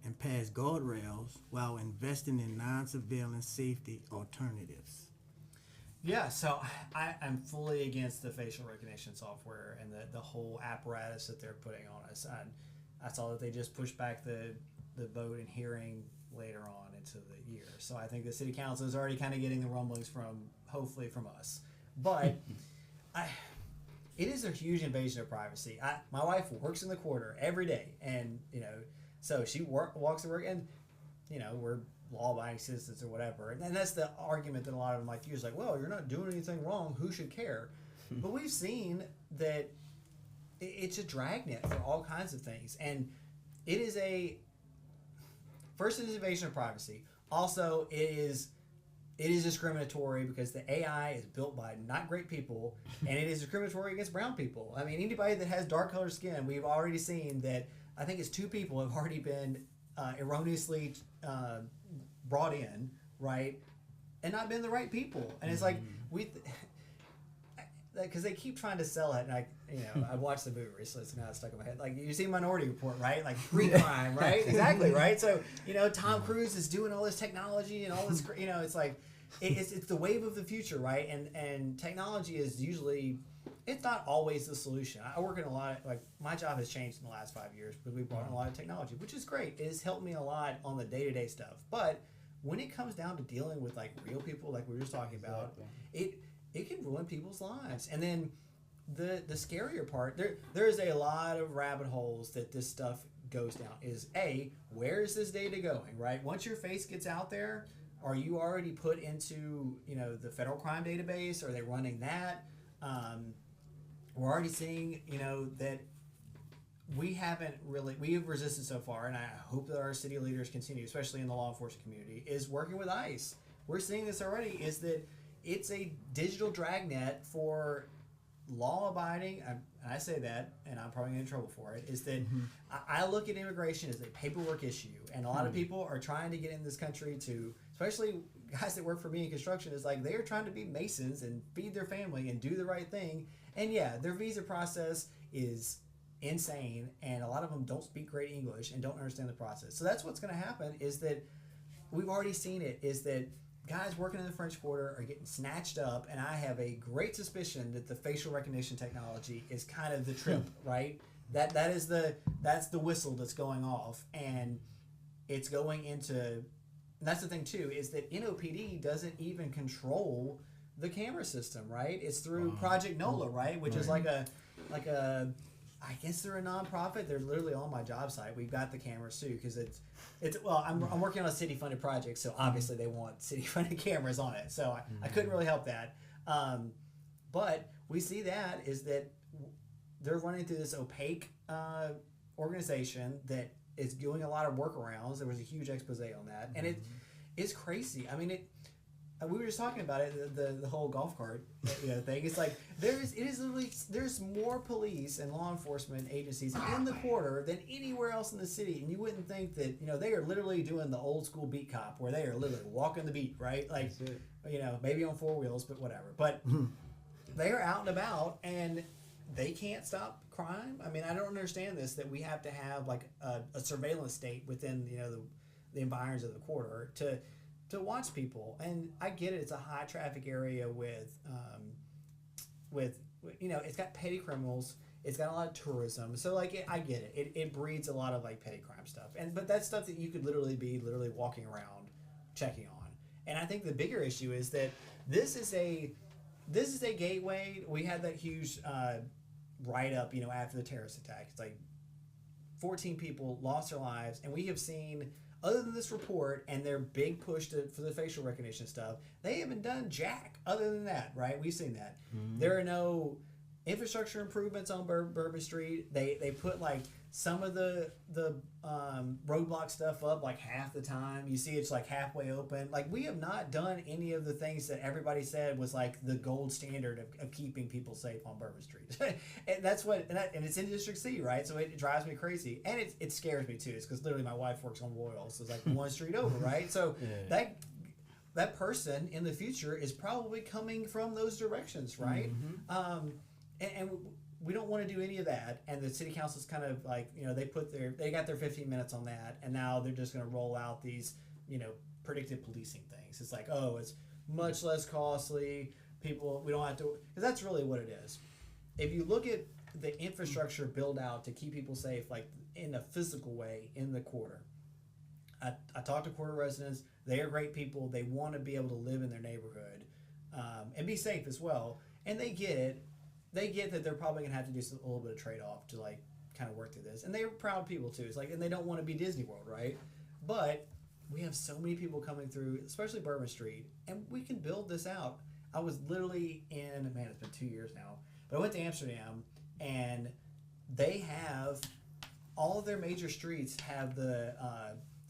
and pass guardrails while investing in non-surveillance safety alternatives? Yeah, so I'm fully against the facial recognition software and the whole apparatus that they're putting on us. I saw that they just pushed back the vote and hearing later on into the year. So I think the city council is already kind of getting the rumblings hopefully from us. But it is a huge invasion of privacy. My wife works in the quarter every day, and so she walks to work, and we're law-abiding citizens or whatever. And that's the argument that a lot of them use, like, well, you're not doing anything wrong, who should care? But we've seen that it's a dragnet for all kinds of things. And it is first, it is invasion of privacy. Also, it is discriminatory because the AI is built by not great people, and it is discriminatory against brown people. I mean, anybody that has dark colored skin, we've already seen that. I think it's 2 people have already been erroneously brought in, right, and not been the right people. And it's like because they keep trying to sell it, and I watched the movie, so it's now stuck in my head. Like, you see Minority Report, right? Like free crime, right? Exactly, right? So Tom Cruise is doing all this technology and all this, it's like it's the wave of the future, right? And technology is usually, it's not always the solution. I work in a lot of, my job has changed in the last 5 years because we've brought in a lot of technology, which is great. It has helped me a lot on the day-to-day stuff. But when it comes down to dealing with real people, like we were just talking about, it can ruin people's lives. And then the scarier part, there's a lot of rabbit holes that this stuff goes down. Is where is this data going, right? Once your face gets out there, are you already put into the federal crime database? Are they running that? We're already seeing that we have resisted so far, and I hope that our city leaders continue, especially in the law enforcement community, is working with ICE. We're seeing this already, is that it's a digital dragnet for law-abiding, and I say that, and I'm probably going to get in trouble for it, is that I look at immigration as a paperwork issue, and a lot of people are trying to get in this country to, especially guys that work for me in construction, is like they are trying to be masons and feed their family and do the right thing, and their visa process is insane, and a lot of them don't speak great English and don't understand the process. So that's what's going to happen, is that we've already seen it, is that guys working in the French Quarter are getting snatched up, and I have a great suspicion that the facial recognition technology is kind of the trip, right? That's the whistle that's going off, and it's going into. And that's the thing too, is that NOPD doesn't even control the camera system, right? It's through Project NOLA, right? Which is like a I guess they're a nonprofit. They're literally on my job site. We've got the cameras too, because it's well, I'm working on a city funded project, so obviously they want city funded cameras on it. So I couldn't really help that. But we see that is that they're running through this opaque organization that is doing a lot of workarounds. There was a huge expose on that, and it's crazy. I mean, we were just talking about it, the whole golf cart thing. It's like there's more police and law enforcement agencies in the quarter than anywhere else in the city, and you wouldn't think that they are literally doing the old school beat cop where they are literally walking the beat, right? Like maybe on four wheels, but whatever. But they are out and about, and they can't stop crime. I mean, I don't understand this, that we have to have like a surveillance state within the environs of the quarter to watch people. And I get it, it's a high traffic area with it's got petty criminals, it's got a lot of tourism, so like I get it. It breeds a lot of like petty crime stuff, but that's stuff that you could literally be walking around checking on. And I think the bigger issue is that this is a gateway. We had that huge write-up after the terrorist attack. It's like 14 people lost their lives, and we have seen, other than this report and their big push for the facial recognition stuff, they haven't done jack other than that, right? We've seen that. There are no infrastructure improvements on Bourbon Street. They put like some of the roadblock stuff up like half the time. You see it's like halfway open. Like, we have not done any of the things that everybody said was like the gold standard of keeping people safe on Bourbon Street. And that's and it's in District C, right? So it drives me crazy, and it scares me too. It's because literally my wife works on Royal, so it's like one street over, right? So that person in the future is probably coming from those directions, right? And we don't want to do any of that, and the city council's kind of like, they got their 15 minutes on that, and now they're just going to roll out these, predictive policing things. It's like, oh, it's much less costly. People, we don't have to, because that's really what it is. If you look at the infrastructure build out to keep people safe, like in a physical way in the quarter, I talked to quarter residents. They are great people. They want to be able to live in their neighborhood and be safe as well, and they get it. They get that they're probably going to have to do a little bit of trade-off to like kind of work through this. And they're proud people too. It's like, and they don't want to be Disney World, right? But we have so many people coming through, especially Bourbon Street, and we can build this out. I was literally it's been 2 years now, but I went to Amsterdam, and they have all of their major streets have the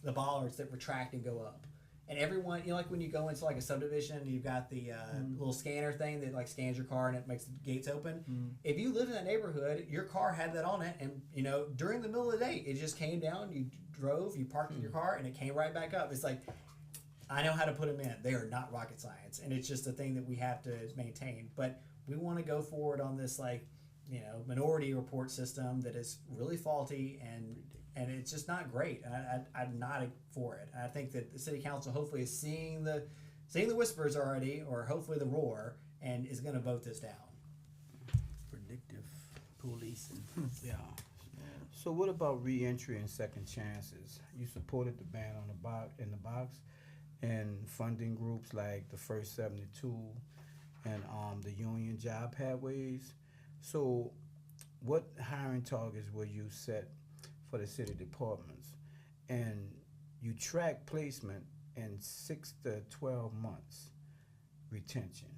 bollards that retract and go up. And everyone, like when you go into like a subdivision, you've got the little scanner thing that like scans your car and it makes the gates open. If you live in that neighborhood, your car had that on it, and during the middle of the day, it just came down. You drove, you parked your car, and it came right back up. It's like, I know how to put them in. They are not rocket science, and it's just a thing that we have to maintain. But we want to go forward on this minority report system that is really faulty and it's just not great. I'm not for it. And I think that the city council hopefully is seeing the whispers already, or hopefully the roar, and is going to vote this down. Predictive policing. Yeah. So what about re-entry and second chances? You supported the ban on in the box, and funding groups like the First 72 and the Union Job Pathways. So what hiring targets will you set for the city departments? And you track placement in 6 to 12 months retention.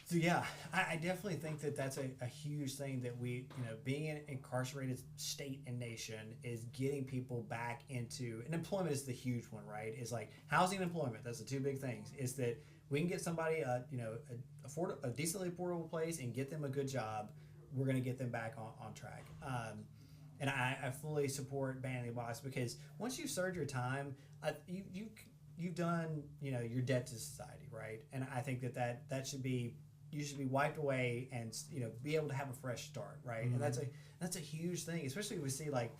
So yeah, I definitely think that that's a huge thing that we, being an incarcerated state and nation, is getting people back into, and employment is the huge one, right? Is like housing and employment. That's the two big things. Is that we can get somebody a decently affordable place and get them a good job. We're going to get them back on track. And I fully support banning the box, because once you've served your time, you've done your debt to society, right? And I think that should be, you should be wiped away and be able to have a fresh start, right? And that's a huge thing, especially if we see like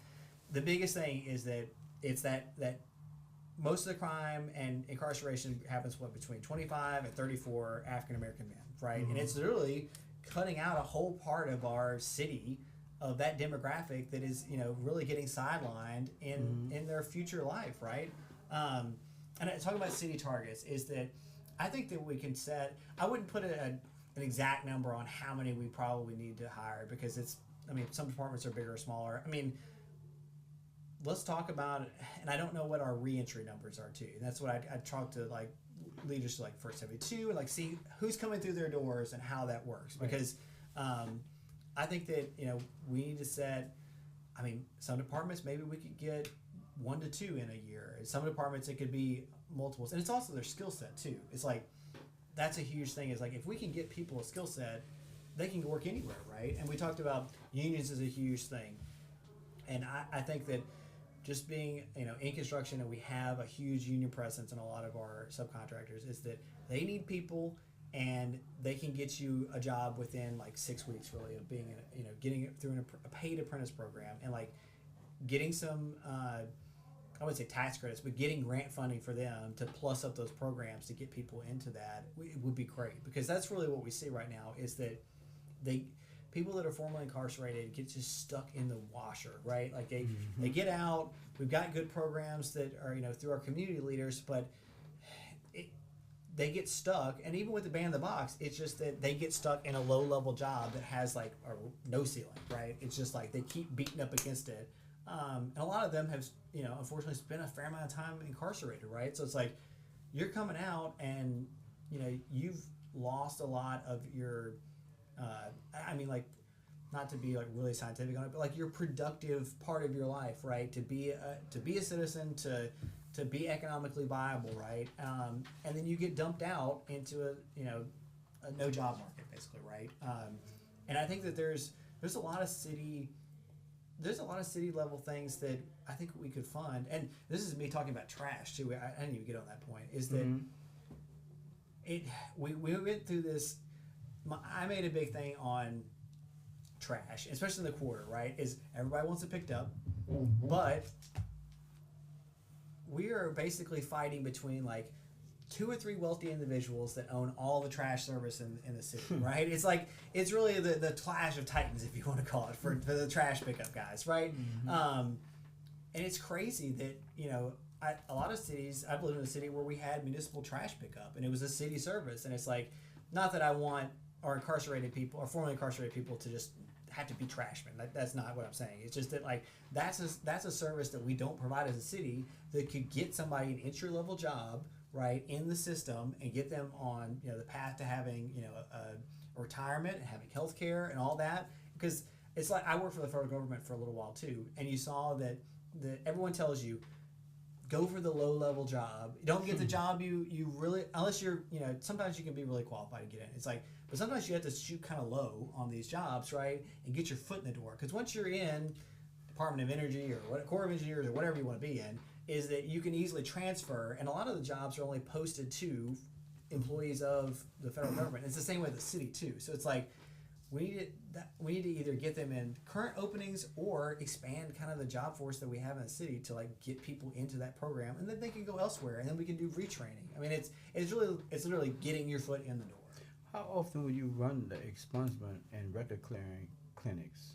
the biggest thing is that it's that most of the crime and incarceration happens between 25 and 34 African American men, right? And it's literally cutting out a whole part of our city, of that demographic that is really getting sidelined in their future life, right? And talking about city targets, is that I think that we can set. I wouldn't put an exact number on how many we probably need to hire because it's. I mean, some departments are bigger or smaller. I mean, let's talk about. And I don't know what our reentry numbers are too. And that's what I talk to like leaders like First 72 and like see who's coming through their doors and how that works because. I think that we need to set. I mean, some departments maybe we could get 1 to 2 in a year. Some departments it could be multiples, and it's also their skill set too. It's like that's a huge thing. Is like if we can get people a skill set, they can work anywhere, right? And we talked about unions is a huge thing, and I think that just being in construction and we have a huge union presence in a lot of our subcontractors is that they need people. And they can get you a job within like 6 weeks, really, of being, getting it through a paid apprentice program and like getting some, I would say tax credits, but getting grant funding for them to plus up those programs to get people into that would be great because that's really what we see right now is that people that are formerly incarcerated get just stuck in the washer, right? Like they get out. We've got good programs that are through our community leaders, but they get stuck, and even with the ban in the box, it's just that they get stuck in a low-level job that has like no ceiling, right? It's just like they keep beating up against it, and a lot of them have, unfortunately, spent a fair amount of time incarcerated, right? So it's like you're coming out, and you've lost a lot of your, I mean, like, not to be like really scientific on it, but like your productive part of your life, right? To be a citizen, to be economically viable, right? And then you get dumped out into a no job market, basically, right? And I think that there's a lot of city level things that I think we could fund. And this is me talking about trash too. I didn't even get on that point. Is that we went through this. I made a big thing on trash, especially in the quarter, right? Is everybody wants it picked up, but we are basically fighting between like 2 or 3 wealthy individuals that own all the trash service in the city, right? It's like it's really the clash of titans, if you want to call it, for the trash pickup guys, right? And it's crazy that a lot of cities. I lived in a city where we had municipal trash pickup, and it was a city service. And it's like, not that I want our incarcerated people or formerly incarcerated people to just have to be trashmen. That's not what I'm saying. It's just that like that's a service that we don't provide as a city that could get somebody an entry level job, right, in the system and get them on the path to having a retirement and having health care and all that. Because it's like I worked for the federal government for a little while too, and you saw that everyone tells you go for the low level job. Don't get the job you really, unless you're sometimes you can be really qualified to get in. It's like, but sometimes you have to shoot kind of low on these jobs, right, and get your foot in the door. Because once you're in Department of Energy or Corps of Engineers or whatever you want to be in, is that you can easily transfer, and a lot of the jobs are only posted to employees of the federal government. It's the same with the city too. So it's like we need to either get them in current openings or expand kind of the job force that we have in the city to like get people into that program, and then they can go elsewhere, and then we can do retraining. I mean, it's literally getting your foot in the door. How often will you run the expungement and record clearing clinics?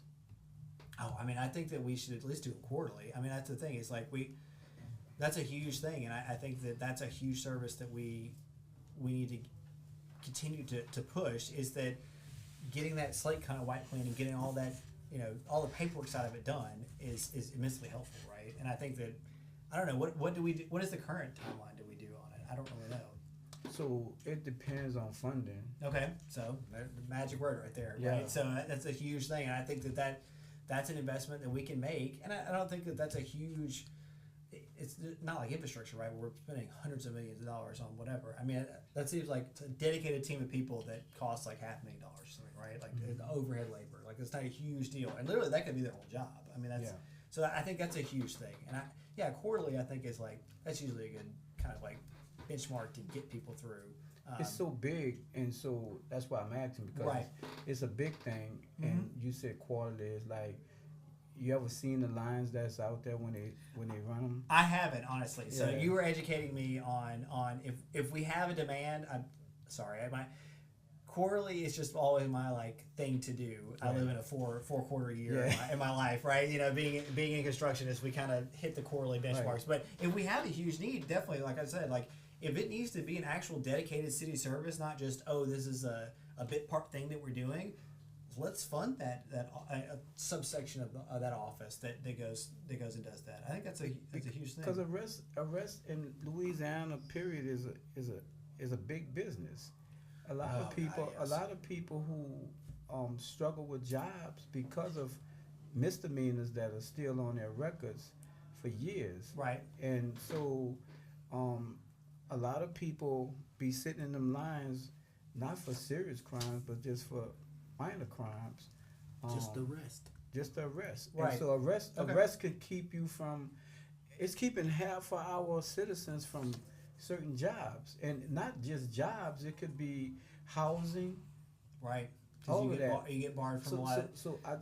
Oh, I mean, I think that we should at least do it quarterly. I mean, that's the thing. It's like that's a huge thing, and I think that that's a huge service that we need to continue to push. Is that getting that slate kind of white clean and getting all that all the paperwork side of it done is immensely helpful, right? And I think that I don't know what do we do? What is the current timeline do we do on it? I don't really know. So it depends on funding. Okay, so the magic word right there, Yeah. right? So that's a huge thing, and I think that's an investment that we can make, and I don't think that that's a huge. It's not like infrastructure, right? Where we're spending hundreds of millions of dollars on whatever. I mean, that seems like it's a dedicated team of people that costs like $500,000 or something, right? Like the overhead labor, like it's not a huge deal, and literally that could be their whole job. I mean, that's so I think that's a huge thing, and quarterly I think is like that's usually a good kind of like benchmark to get people through. It's so big, and so that's why I'm asking, because Right. it's a big thing, and you said quarterly is like. You ever seen the lines that's out there when they run them? I haven't, honestly. So Yeah. you were educating me on if we have a demand. I'm sorry, my quarterly is just always my like thing to do. I live in a four quarter year in my life, right? Being in construction is we kind of hit the quarterly benchmarks. Right. But if we have a huge need, definitely, like I said, like if it needs to be an actual dedicated city service, not just, oh, this is a bit part thing that we're doing, let's fund that a subsection of that office that goes and does that. I think that's a huge thing. Because arrest in Louisiana, period, is a big business. A lot of people who struggle with jobs because of misdemeanors that are still on their records for years. Right. And so a lot of people be sitting in them lines not for serious crimes but just for minor crimes. Just arrest. Just arrest. Right. And so arrest could keep you from, it's keeping half of our citizens from certain jobs. And not just jobs, it could be housing. Right. All you of get that. You get barred from a lot.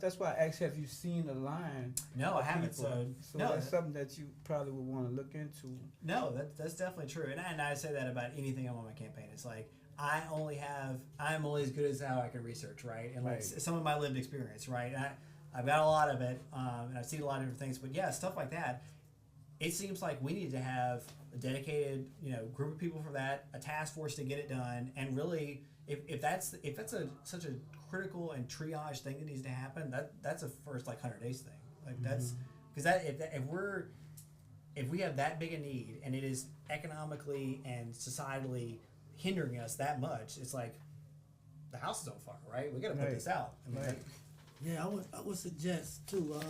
That's why I asked, have you seen the line? No, I haven't. So no, that's something that you probably would want to look into. No, that's definitely true. And I say that about anything I'm on my campaign. It's like, I'm only as good as how I can research, right? And like some of my lived experience, right? And I've got a lot of it, and I've seen a lot of different things. But yeah, stuff like that. It seems like we need to have a dedicated, group of people for that, a task force to get it done, and really, if that's such a critical and triage thing that needs to happen, that's a first 100 days thing. Like that's because if we have that big a need and it is economically and societally hindering us that much, it's like the house is on fire, right? We got to put this out. I mean, yeah, I would suggest to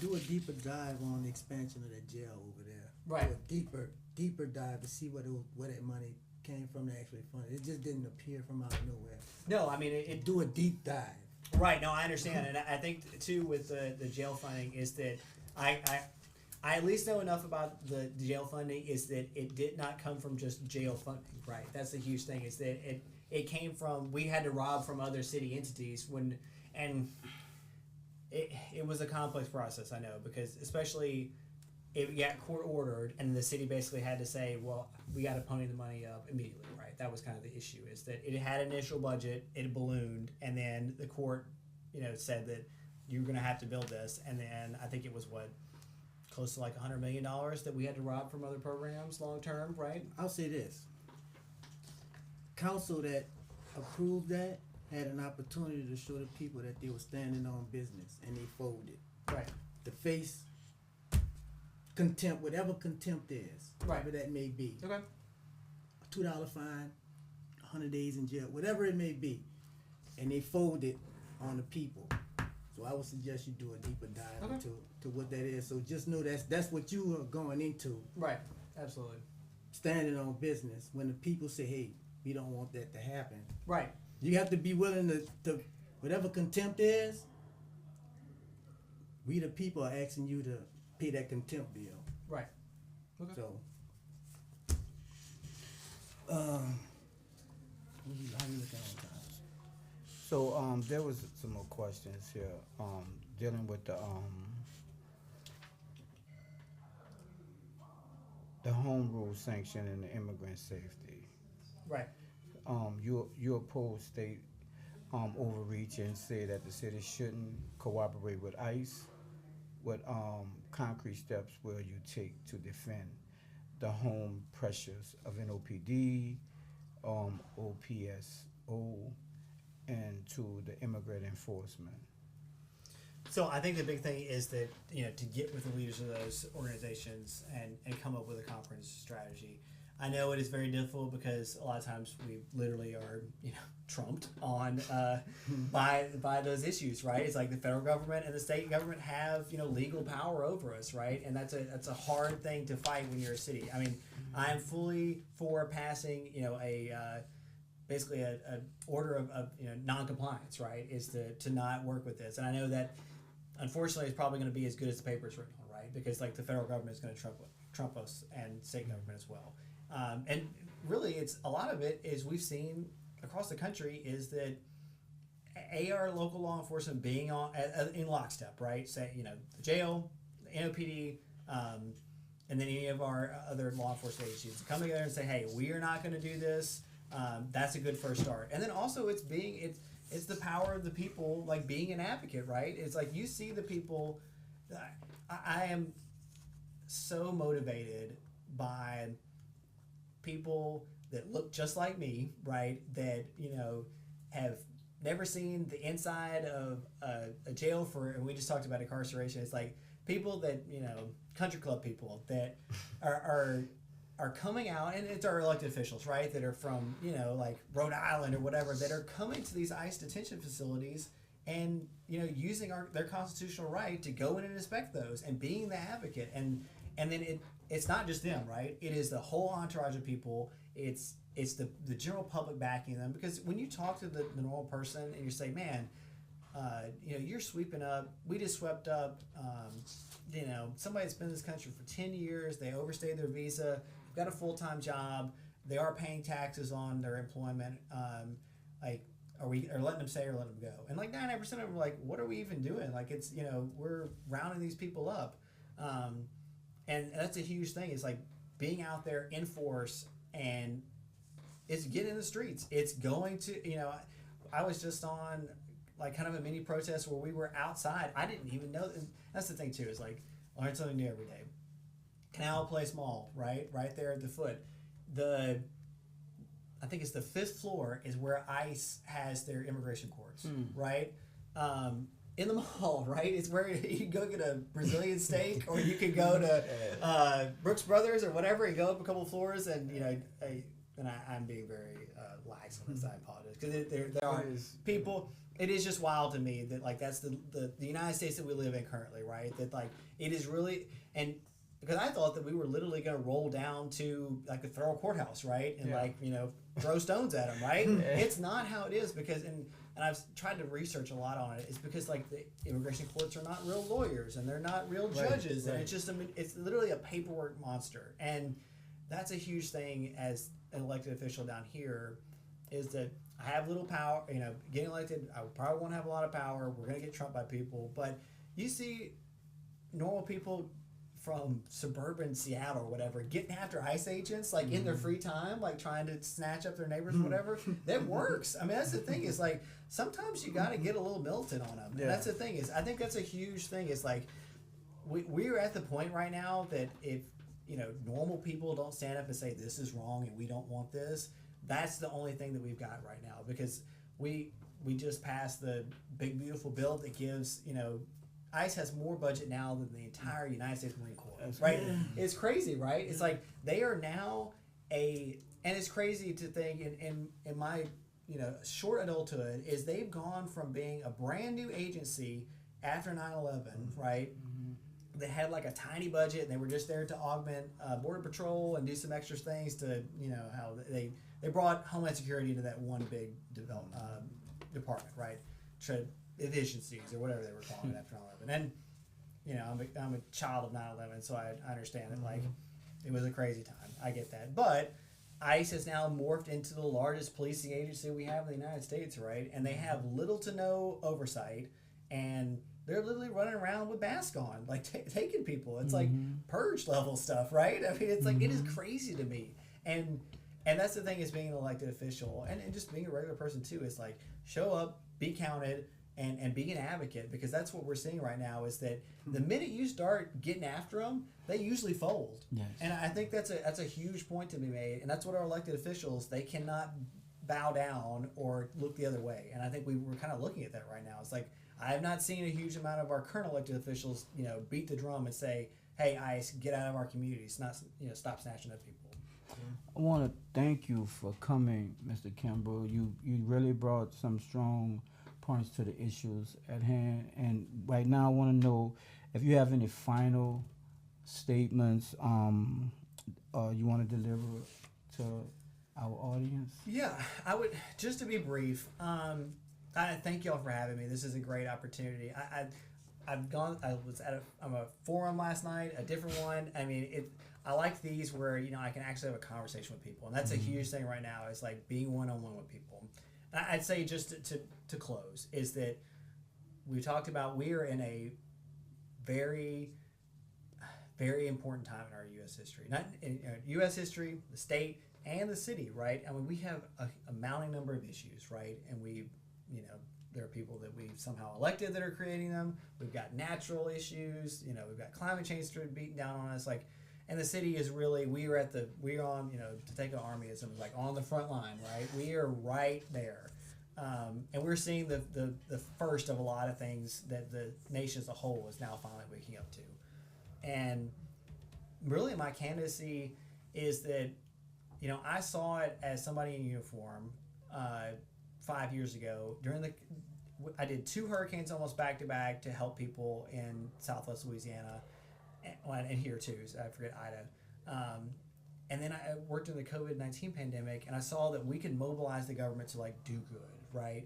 do a deeper dive on the expansion of that jail over there. Right. Do a deeper dive to see where that money came from to actually fund it. It just didn't appear from out of nowhere. No, I mean it. Do a deep dive. Right. No, I understand, and I think too with the jail funding is that I at least know enough about the jail funding is that it did not come from just jail funding. Right. That's the huge thing is that it came from, we had to rob from other city entities and it was a complex process, I know, because especially it got court ordered and the city basically had to say, well, we got to pony the money up immediately, right? That was kind of the issue, is that it had an initial budget, it ballooned, and then the court, said that you're going to have to build this, and then I think it was close to $100 million that we had to rob from other programs long term, right? I'll say this. Council that approved that had an opportunity to show the people that they were standing on business, and they folded. Right. To face contempt, whatever contempt is, whatever that may be. Okay. A $2 fine, 100 days in jail, whatever it may be, and they folded on the people. So I would suggest you do a deeper dive into to what that is. So just know that's what you are going into. Right. Absolutely. Standing on business when the people say, "Hey, we don't want that to happen." Right. You have to be willing to whatever contempt is. We the people are asking you to pay that contempt bill. Right. Okay. So, how you looking on time? So there was some more questions here dealing with the home rule sanction and the immigrant safety. Right. You oppose state overreach and say that the city shouldn't cooperate with ICE. What concrete steps will you take to defend the home pressures of NOPD, OPSO, and to the immigrant enforcement? So I think the big thing is that, to get with the leaders of those organizations and come up with a comprehensive strategy. I know it is very difficult because a lot of times we literally are, trumped on by those issues, right? It's like the federal government and the state government have, legal power over us, right? And that's a hard thing to fight when you're a city. I mean, I am fully for passing, basically a order of non-compliance, right? Is to not work with this, and I know that unfortunately it's probably going to be as good as the paper it's written on, right? Because like the federal government is going to trump us and state government as well. And really, it's a lot of it is we've seen across the country is that our local law enforcement being in lockstep, right? Say the jail, the NOPD, and then any of our other law enforcement agencies come together and say, hey, we are not going to do this. That's a good first start. And then also it's the power of the people, like being an advocate, right? It's like you see the people. I am so motivated by people that look just like me, right? That, have never seen the inside of a jail for, and we just talked about incarceration. It's like people that, country club people that are coming out, and it's our elected officials, right? That are from, like Rhode Island or whatever, that are coming to these ICE detention facilities and, using their constitutional right to go in and inspect those and being the advocate. And then it's not just them, right? It is the whole entourage of people. It's the general public backing them, because when you talk to the normal person and you say, man, you're sweeping up, we just swept up, somebody that's been in this country for 10 years, they overstayed their visa, got a full-time job, they are paying taxes on their employment, are letting them stay or letting them go? And like 99% of them are like, what are we even doing? Like, it's, we're rounding these people up. And that's a huge thing. It's like being out there in force, and it's getting in the streets. It's going to, I was just on like kind of a mini protest where we were outside. I didn't even know. That's the thing too, is like learn something new every day. Canal Place Mall, right there at the foot. I think it's the 5th floor is where ICE has their immigration courts, right? In the mall, right? It's where you can go get a Brazilian steak, or you can go to Brooks Brothers or whatever, and go up a couple of floors, and I'm being very lax on this. I apologize, because there are people. It is just wild to me that like that's the United States that we live in currently, right? That like it is really, and because I thought that we were literally going to roll down to like the federal courthouse, right, and throw stones at them, right? It's not how it is, because and I've tried to research a lot on it. It's because like the immigration courts are not real lawyers, and they're not real judges, and it's just it's literally a paperwork monster. And that's a huge thing as an elected official down here, is that I have little power. Getting elected, I probably won't have a lot of power. We're gonna get trumped by people, but you see normal people from suburban Seattle or whatever getting after ICE agents like in their free time, like trying to snatch up their neighbors or whatever. That works. I mean, that's the thing, is like sometimes you got to get a little militant on them. And that's the thing, is I think that's a huge thing. Is like we're at the point right now that if normal people don't stand up and say this is wrong and we don't want this, that's the only thing that we've got right now, because we just passed the big beautiful bill that gives ICE has more budget now than the entire United States Marine Corps, right? It's crazy, right? It's like they are now and it's crazy to think in my short adulthood, is they've gone from being a brand new agency after 9/11, right? They had like a tiny budget, and they were just there to augment Border Patrol and do some extra things to how they brought Homeland Security into that one big department, right? Efficiencies or whatever they were calling it after 9/11. And I'm a child of 9/11, so I understand that like it was a crazy time. I get that. But ICE has now morphed into the largest policing agency we have in the United States, right? And they have little to no oversight, and they're literally running around with masks on, like taking people. It's like purge level stuff, right? I mean, it's like it is crazy to me. And that's the thing, is being an elected official and just being a regular person too, is like show up, be counted, and be an advocate, because that's what we're seeing right now, is that the minute you start getting after them, they usually fold. Yes. And I think that's a huge point to be made, and that's what our elected officials, they cannot bow down or look the other way. And I think we're kind of looking at that right now. It's like I have not seen a huge amount of our current elected officials, beat the drum and say, "Hey, ICE, get out of our communities, not stop snatching up people." I want to thank you for coming, Mr. Kimbrell. You really brought some strong points to the issues at hand. And right now I want to know if you have any final statements you want to deliver to our audience. Yeah, I would, just to be brief, I thank y'all for having me. This is a great opportunity. I was at a forum last night, a different one. I mean, I like these where, I can actually have a conversation with people. And that's a huge thing right now, is like being one-on-one with people. And I'd say just to close, is that we talked about we are in a very, very important time in our U.S. history. Not in U.S. history, the state, and the city, right? I mean, we have a mounting number of issues, right? And there are people that we've somehow elected that are creating them. We've got natural issues, we've got climate change beating down on us, And the city is really, we're on, to take an armyism, like on the front line, right? We are right there. And we're seeing the first of a lot of things that the nation as a whole is now finally waking up to. And really my candidacy is that, I saw it as somebody in uniform 5 years ago. I did 2 hurricanes almost back to back to help people in Southwest Louisiana, and here too, so I forget Ida. And then I worked in the COVID-19 pandemic, and I saw that we could mobilize the government to do good, right?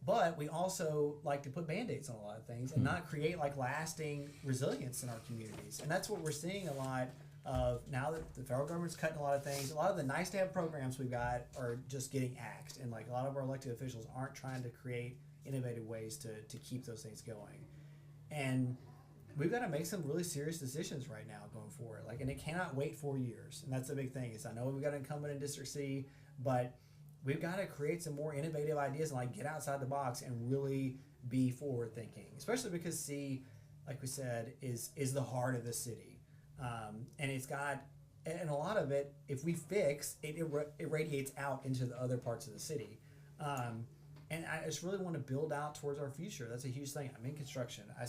But we also like to put Band-Aids on a lot of things and not create lasting resilience in our communities. And that's what we're seeing a lot of now that the federal government's cutting a lot of things. A lot of the nice to have programs we've got are just getting axed, and a lot of our elected officials aren't trying to create innovative ways to keep those things going. And we've got to make some really serious decisions right now going forward. And it cannot wait 4 years. And that's the big thing is I know we've got an incumbent in District C, but we've got to create some more innovative ideas and get outside the box and really be forward thinking, especially because C, like we said, is the heart of the city. And it's got, and a lot of it, if we fix, it irradiates out into the other parts of the city. And I just really want to build out towards our future. That's a huge thing. I'm in construction. I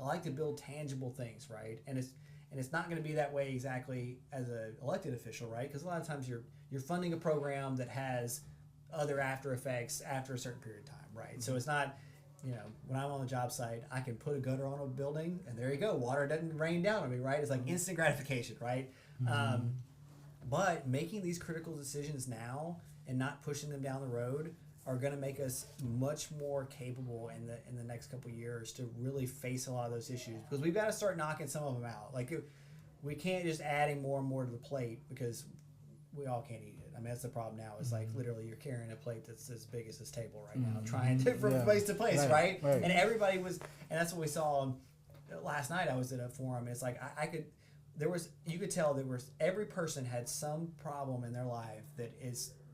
like to build tangible things, right? And it's not going to be that way exactly as an elected official, right? Because a lot of times you're funding a program that has other after effects after a certain period of time, right? Mm-hmm. So it's not, when I'm on the job site, I can put a gutter on a building, and there you go. Water doesn't rain down on me, right? It's instant gratification, right? Mm-hmm. But making these critical decisions now and not pushing them down the road are going to make us much more capable in the next couple of years to really face a lot of those issues, because we've got to start knocking some of them out. We can't just adding more and more to the plate because we all can't eat it. I mean, that's the problem now. It's literally you're carrying a plate that's as big as this table right now, trying to from place to place, right? And everybody was, and that's what we saw last night. I was at a forum. It's you could tell every person had some problem in their life that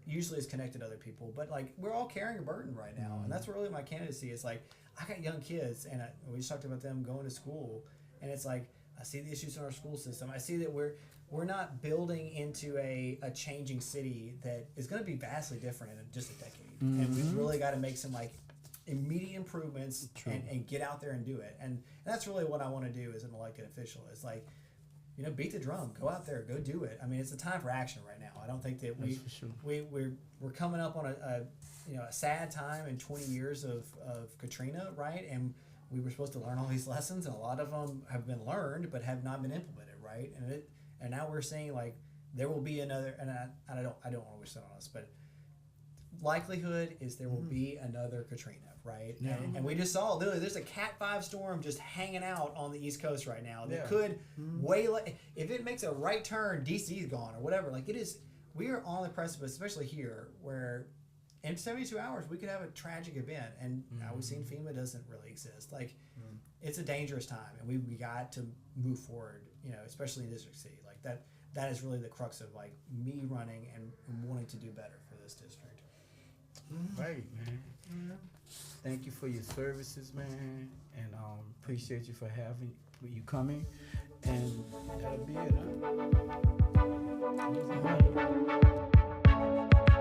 usually is connected to other people, but we're all carrying a burden right now. And that's really my candidacy is I got young kids, and we just talked about them going to school, and it's I see the issues in our school system. I see that we're not building into a changing city that is going to be vastly different in just a decade. Mm-hmm. And we've really got to make some immediate improvements and get out there and do it. And that's really what I want to do as an elected official. It's beat the drum, go out there, go do it. I mean, it's a time for action right now. I don't think that we're coming up on a sad time in 20 years of Katrina, right? And we were supposed to learn all these lessons, and a lot of them have been learned but have not been implemented, right? And now we're seeing there will be another, and I don't want to wish that on us, but likelihood is there will be another Katrina, right? Yeah. And we just saw literally there's a Cat 5 storm just hanging out on the East Coast right now that could if it makes a right turn, DC's gone or whatever. It is, we are on the precipice, especially here, where in 72 hours we could have a tragic event. And now we've seen FEMA doesn't really exist. It's a dangerous time, and we got to move forward, especially in District C. That is really the crux of me running and wanting to do better for this district. Right, man. Yeah. Thank you for your services, man, and appreciate you for you coming, and that'll be it. Huh?